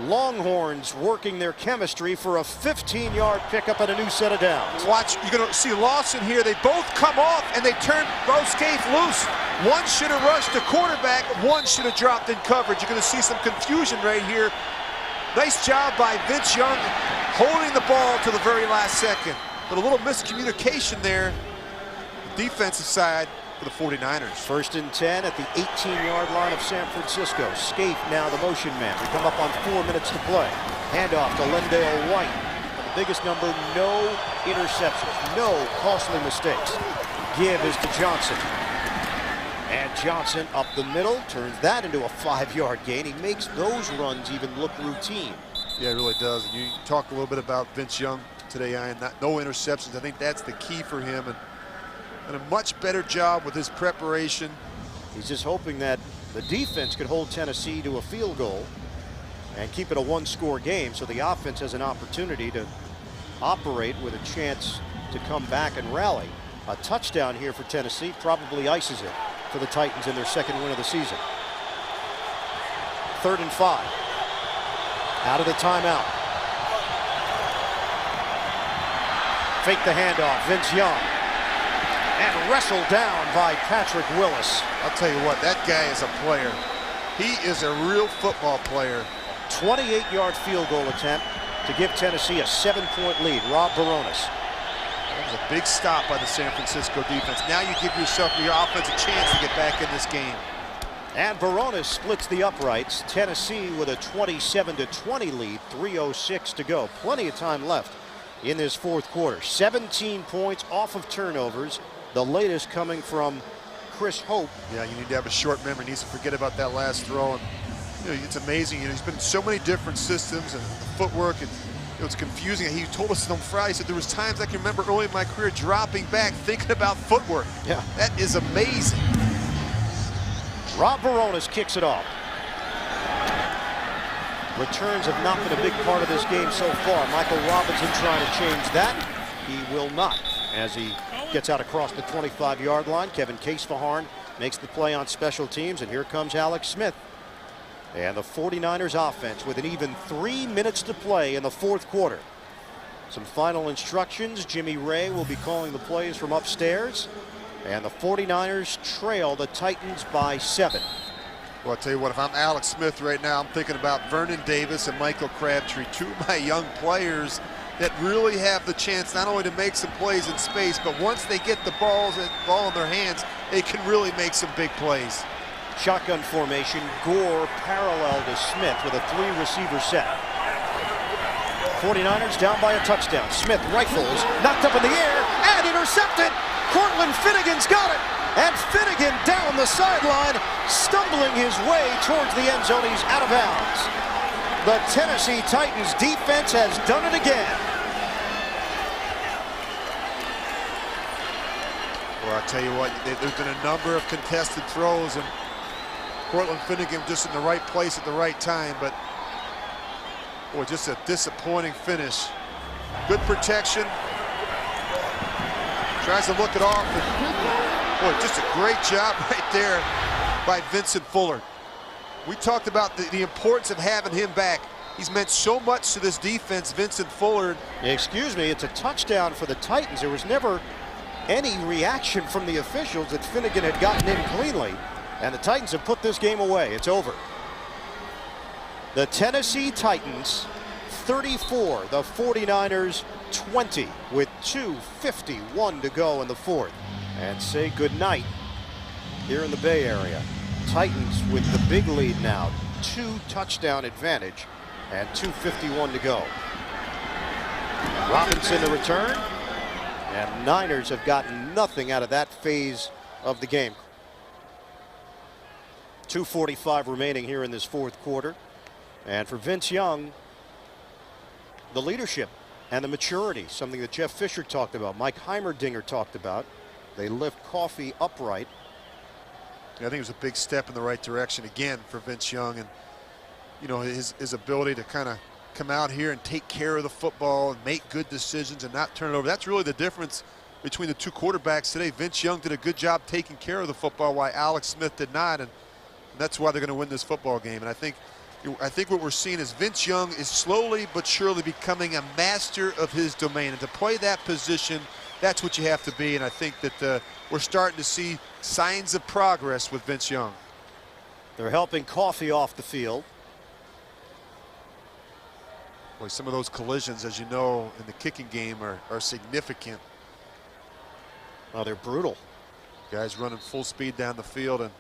A: Longhorns working their chemistry for a 15-yard pickup and a new set of downs.
B: Watch, you're going to see Lawson here. They both come off and they turn Bo Scaife loose. One should have rushed the quarterback. One should have dropped in coverage. You're going to see some confusion right here. Nice job by Vince Young holding the ball to the very last second. But a little miscommunication there. The defensive side for the 49ers.
A: 1st and 10 at the 18-yard line of San Francisco. Scaife now the motion man. We come up on 4 minutes to play. Handoff to Lendale White. The biggest number, no interceptions, no costly mistakes. Give is to Johnson. And Johnson up the middle, turns that into a 5-yard gain. He makes those runs even look routine.
B: Yeah, it really does. And you talked a little bit about Vince Young today, Ian. No interceptions. I think that's the key for him. And a much better job with his preparation.
A: He's just hoping that the defense could hold Tennessee to a field goal and keep it a 1-score game, so the offense has an opportunity to operate with a chance to come back and rally. A touchdown here for Tennessee probably ices it for the Titans in their 2nd win of the season. 3rd and 5. Out of the timeout. Fake the handoff. Vince Young. And wrestled down by Patrick Willis.
B: I'll tell you what, that guy is a player. He is a real football player.
A: 28-yard field goal attempt to give Tennessee a 7-point lead. Rob Baronis.
B: That was a big stop by the San Francisco defense. Now you give yourself and your offense a chance to get back in this game.
A: And Baronis splits the uprights. Tennessee with a 27-20 lead. 3:06 to go. Plenty of time left in this 4th quarter. 17 points off of turnovers. The latest coming from Chris Hope.
B: Yeah, you need to have a short memory. He needs to forget about that last throw. And it's amazing. He's been in so many different systems and footwork, and it's confusing. He told us on Friday, he said there was times I can remember early in my career dropping back thinking about footwork.
A: Yeah,
B: that is amazing.
A: Rob Baronis kicks it off. Returns have not been a big part of this game so far. Michael Robinson trying to change that. He will not, as he gets out across the 25-yard line. Kevin Casefaharn makes the play on special teams, and here comes Alex Smith. And the 49ers offense with an even 3 minutes to play in the 4th quarter. Some final instructions. Jimmy Ray will be calling the plays from upstairs. And the 49ers trail the Titans by 7.
B: Well, I'll tell you what, if I'm Alex Smith right now, I'm thinking about Vernon Davis and Michael Crabtree, 2 of my young players that really have the chance not only to make some plays in space, but once they get the ball in their hands, they can really make some big plays.
A: Shotgun formation. Gore parallel to Smith with a 3-receiver set. 49ers down by a touchdown. Smith rifles, knocked up in the air, and intercepted. Cortland Finnegan's got it. And Finnegan down the sideline, stumbling his way towards the end zone. He's out of bounds. The Tennessee Titans defense has done it again.
B: Well, I'll tell you what, there's been a number of contested throws, and Cortland Finnegan just in the right place at the right time, but boy, just a disappointing finish. Good protection. Tries to look it off, and boy, just a great job right there by Vincent Fuller. We talked about the importance of having him back. He's meant so much to this defense, Vincent Fuller.
A: Excuse me, it's a touchdown for the Titans. There was never any reaction from the officials that Finnegan had gotten in cleanly. And the Titans have put this game away. It's over. The Tennessee Titans 34, the 49ers 20 with 2:51 to go in the 4th. And say goodnight here in the Bay Area. Titans with the big lead now. 2-touchdown advantage and 2:51 to go. Robinson the return. And Niners have gotten nothing out of that phase of the game. 2:45 remaining here in this 4th quarter. And for Vince Young, the leadership and the maturity, something that Jeff Fisher talked about, Mike Heimerdinger talked about. They lift Coffee upright.
B: I think it was a big step in the right direction again for Vince Young, and you know, his ability to kind of come out here and take care of the football and make good decisions and not turn it over. That's really the difference between the 2 quarterbacks today. Vince Young did a good job taking care of the football while Alex Smith did not, and that's why they're going to win this football game. And I think I think what we're seeing is Vince Young is slowly but surely becoming a master of his domain. And to play that position, that's what you have to be. And I think that we're starting to see signs of progress with Vince Young.
A: They're helping Coffey off the field.
B: Boy, some of those collisions, as you know, in the kicking game are significant.
A: Oh, they're brutal.
B: Guys running full speed down the field, and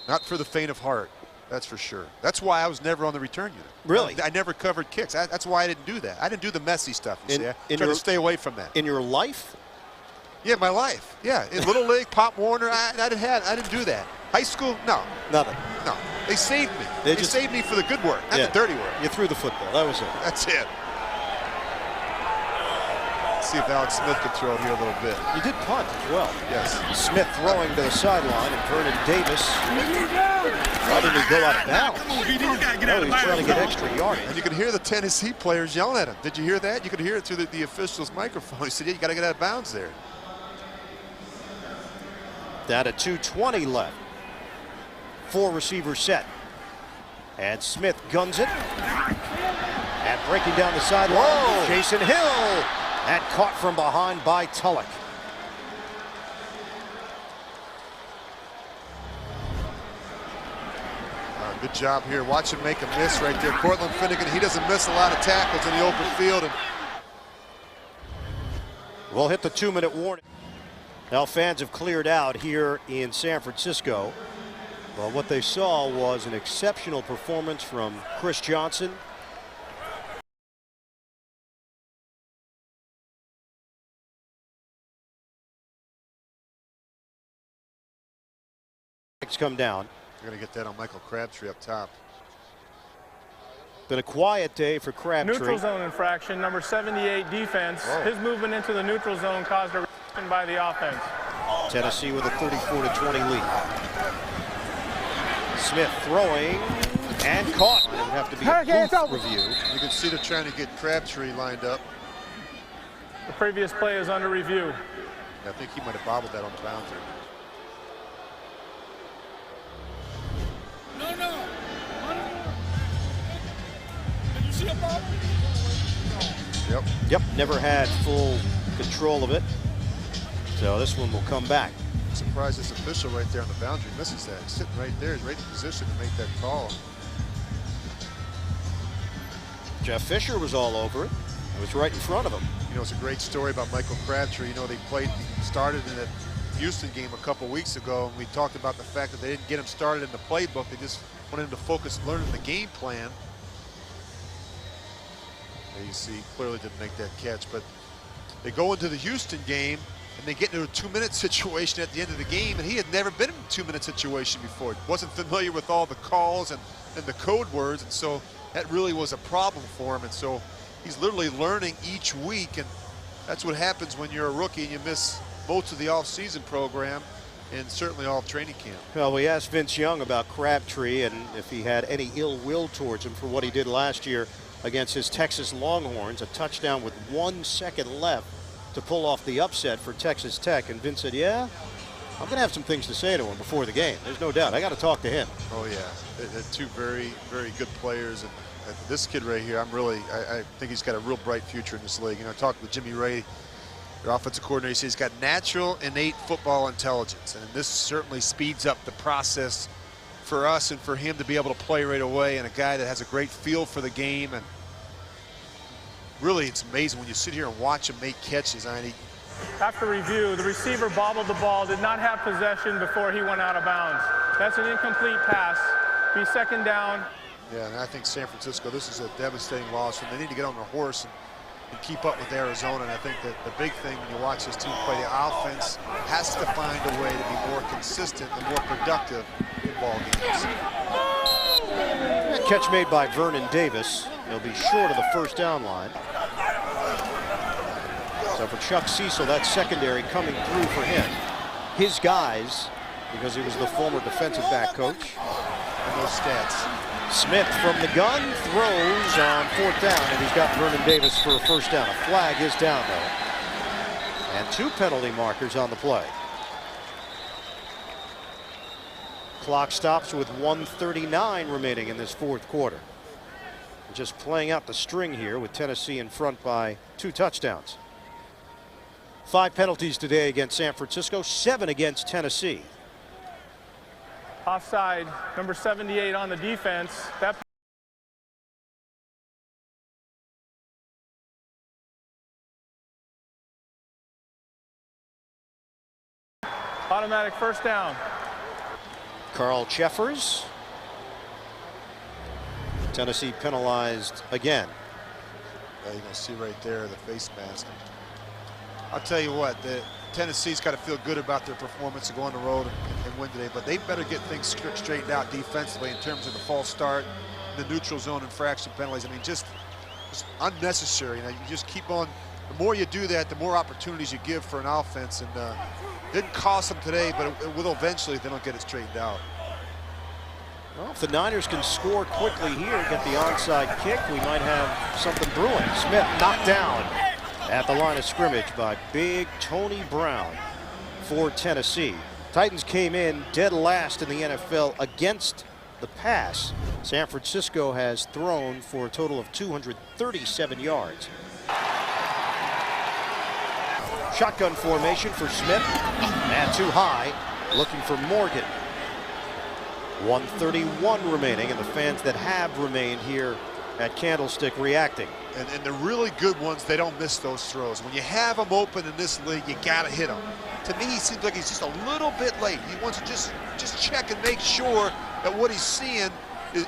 B: not for the faint of heart, that's for sure. That's why I was never on the return unit.
A: Really?
B: I never covered kicks. That's why I didn't do that. I didn't do the messy stuff, you see. I
A: in
B: tried
A: your,
B: to stay away from that.
A: In your life?
B: Yeah, my life. Yeah, in Little League, Pop Warner, I didn't do that. High school, no.
A: Nothing.
B: No, they saved me. They saved me for the good work, not the dirty work.
A: You threw the football, that was it.
B: That's it. Let's see if Alex Smith can throw it here a little bit.
A: You did punt as well.
B: Yes.
A: Smith throwing to the sideline, and Vernon Davis. Why didn't he go out of bounds? Oh, he was trying to get extra yardage.
B: And you could hear the Tennessee players yelling at him. Did you hear that? You could hear it through the official's microphone. He said, yeah, you got to get out of bounds there.
A: Down at 2:20 left. 4 receiver set. And Smith guns it. And breaking down the sideline,
B: Whoa.
A: Jason Hill. And caught from behind by Tulloch.
B: Good job here. Watch him make a miss right there. Cortland Finnegan, he doesn't miss a lot of tackles in the open field. And
A: we'll hit the 2-minute warning. Now fans have cleared out here in San Francisco. Well, what they saw was an exceptional performance from Chris Johnson. Come down.
B: You're going to get that on Michael Crabtree up top.
A: Been a quiet day for Crabtree.
C: Neutral zone infraction, number 78 defense.
B: Whoa.
C: His movement into the neutral zone caused a reaction by the offense.
A: Tennessee with a 34-20 lead. Smith throwing and caught. It would have to be a booth review.
B: You can see they're trying to get Crabtree lined up.
C: The previous play is under review.
B: I think he might have bobbled that on the boundary.
D: No. Did you see a ball?
B: Yep.
A: Never had full control of it. So this one will come back.
B: I'm surprised this official right there on the boundary misses that. He's sitting right there. He's right in position to make that call.
A: Jeff Fisher was all over it. It was right in front of him.
B: You know, it's a great story about Michael Crabtree. You know, they started in that Houston game a couple weeks ago, and we talked about the fact that they didn't get him started in the playbook. They just wanted him to focus learning the game plan. There you see, clearly didn't make that catch, but they go into the Houston game and they get into a 2-minute situation at the end of the game, and he had never been in a 2-minute situation before. Wasn't familiar with all the calls and the code words, and so that really was a problem for him. And so he's literally learning each week, and that's what happens when you're a rookie and you miss most of the off-season program and certainly all of training camp.
A: Well, we asked Vince Young about Crabtree and if he had any ill will towards him for what he did last year against his Texas Longhorns, a touchdown with 1 second left to pull off the upset for Texas Tech. And Vince said, yeah, I'm going to have some things to say to him before the game. There's no doubt. I got to talk to him.
B: Oh, yeah. They're two very, very good players. And this kid right here, I think he's got a real bright future in this league. You know, I talked with Jimmy Ray, their offensive coordinator. He says he's got natural, innate football intelligence. And this certainly speeds up the process for us and for him to be able to play right away, and a guy that has a great feel for the game. And really, it's amazing when you sit here and watch him make catches.
C: After review, the receiver bobbled the ball, did not have possession before he went out of bounds. That's an incomplete pass. Be second down.
B: Yeah, and I think San Francisco, this is a devastating loss, and they need to get on their horse and keep up with Arizona. And I think that the big thing when you watch this team play, the offense has to find a way to be more consistent and more productive in ball games.
A: Catch made by Vernon Davis. He'll be short of the first down line. So for Chuck Cecil, that secondary coming through for him. His guys, because he was the former defensive back coach.
B: And those stats.
A: Smith from the gun throws on 4th down, and he's got Vernon Davis for a first down. A flag is down, though. And 2 penalty markers on the play. Clock stops with 1:39 remaining in this fourth quarter. Just playing out the string here with Tennessee in front by 2 touchdowns. 5 penalties today against San Francisco, 7 against Tennessee.
C: Offside, number 78 on the defense. That automatic first down.
A: Carl Cheffers. Tennessee penalized again.
B: Yeah, you can see right there the face mask. I'll tell you what, Tennessee's got to feel good about their performance to go on the road and win today, but they better get things straightened out defensively in terms of the false start, the neutral zone infraction penalties. I mean, just unnecessary. You know, you just keep on. The more you do that, the more opportunities you give for an offense, and didn't cost them today, but it will eventually if they don't get it straightened out.
A: Well, if the Niners can score quickly here, get the onside kick, we might have something brewing. Smith knocked down at the line of scrimmage by big Tony Brown for Tennessee. Titans came in dead last in the NFL against the pass. San Francisco has thrown for a total of 237 yards. Shotgun formation for Smith, and too high, looking for Morgan. 1:31 remaining, and the fans that have remained here at Candlestick reacting.
B: And the really good ones, they don't miss those throws. When you have them open in this league, you got to hit them. To me, he seems like he's just a little bit late. He wants to just check and make sure that what he's seeing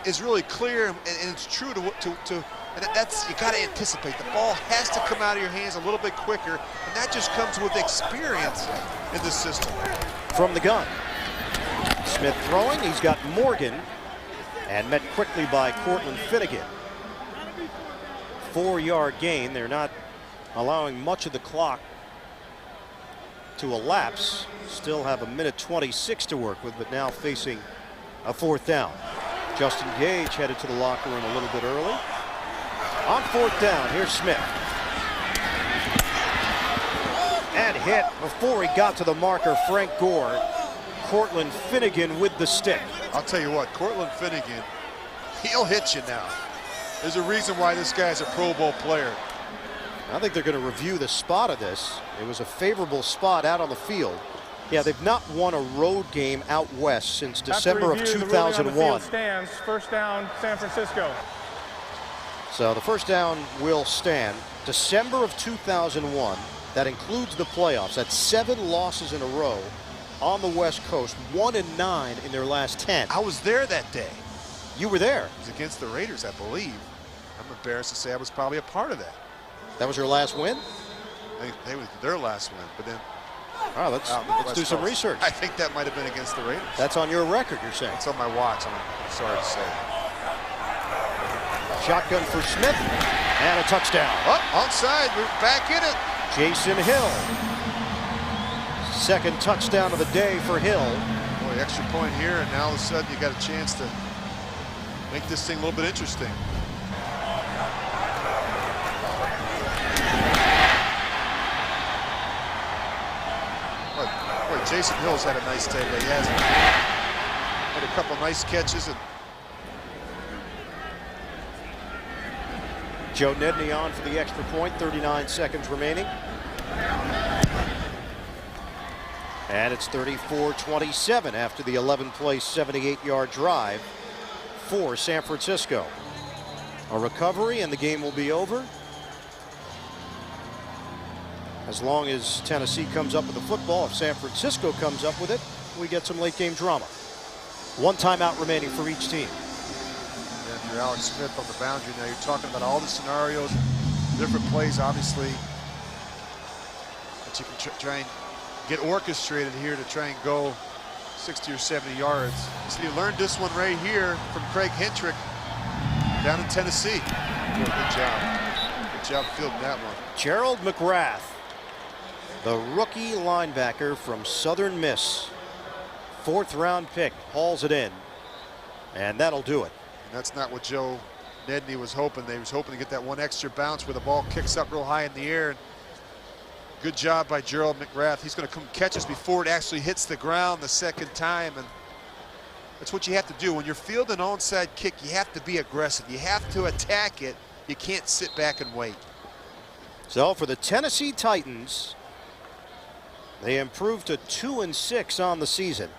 B: is really clear and it's true to and that's, you got to anticipate. The ball has to come out of your hands a little bit quicker, and that just comes with experience in this system.
A: From the gun, Smith throwing. He's got Morgan, and met quickly by Cortland Finnegan. 4-yard gain. They're not allowing much of the clock to elapse. Still have 1:26 to work with, but now facing a 4th down. Justin Gage headed to the locker room a little bit early. On 4th down, here's Smith. And hit before he got to the marker, Frank Gore. Cortland Finnegan with the stick.
B: I'll tell you what, Cortland Finnegan, he'll hit you now. There's a reason why this guy's a Pro Bowl player.
A: I think they're going to review the spot of this. It was a favorable spot out on the field. Yeah, they've not won a road game out west since December of 2001.
C: Stands, first down, San Francisco.
A: So the first down will stand. December of 2001. That includes the playoffs. That's 7 losses in a row on the West Coast. 1-9 in their last 10.
B: I was there that day.
A: You were there.
B: It was against the Raiders, I believe. I'm embarrassed to say I was probably a part of that.
A: That was your last win?
B: They was their last win, but then.
A: Oh, let's do some research.
B: I think that might have been against the Raiders.
A: That's on your record, you're saying?
B: It's on my watch, I'm sorry to say.
A: Shotgun for Smith, and a touchdown.
B: Oh, onside, we're back in it.
A: Jason Hill. Second touchdown of the day for Hill.
B: Boy, extra point here, and now all of a sudden you got a chance to make this thing a little bit interesting. Boy, Jason Hill's had a nice day, but he has had a couple nice catches. And
A: Joe Nedney on for the extra point, 39 seconds remaining. And it's 34-27 after the 11-play 78-yard drive for San Francisco. A recovery and the game will be over. As long as Tennessee comes up with the football, if San Francisco comes up with it, we get some late game drama. 1 timeout remaining for each team.
B: And you're Alex Smith on the boundary now. You're talking about all the scenarios, different plays, obviously, that you can try and get orchestrated here to try and go 60 or 70 yards. So you learned this one right here from Craig Hentrick down in Tennessee. Good job. Good job fielding that one.
A: Gerald McGrath, the rookie linebacker from Southern Miss. 4th round pick, hauls it in. And that'll do it.
B: And that's not what Joe Nedney was hoping. They was hoping to get that one extra bounce where the ball kicks up real high in the air. And good job by Gerald McGrath. He's going to come catch us before it actually hits the ground the second time. And That's what you have to do. When you're fielding an onside kick, you have to be aggressive. You have to attack it. You can't sit back and wait.
A: So for the Tennessee Titans, they improved to 2-6 on the season.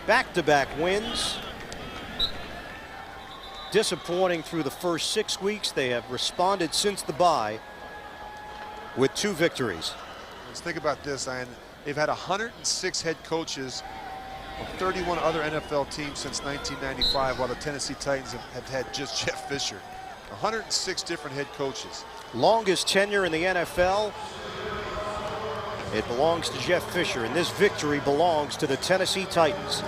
A: Back-to-back wins. Disappointing through the first 6 weeks. They have responded since the bye with 2 victories.
B: Let's think about this, Ian. They've had 106 head coaches of 31 other NFL teams since 1995, while the Tennessee Titans have had just Jeff Fisher. 106 different head coaches.
A: Longest tenure in the NFL. It belongs to Jeff Fisher, and this victory belongs to the Tennessee Titans.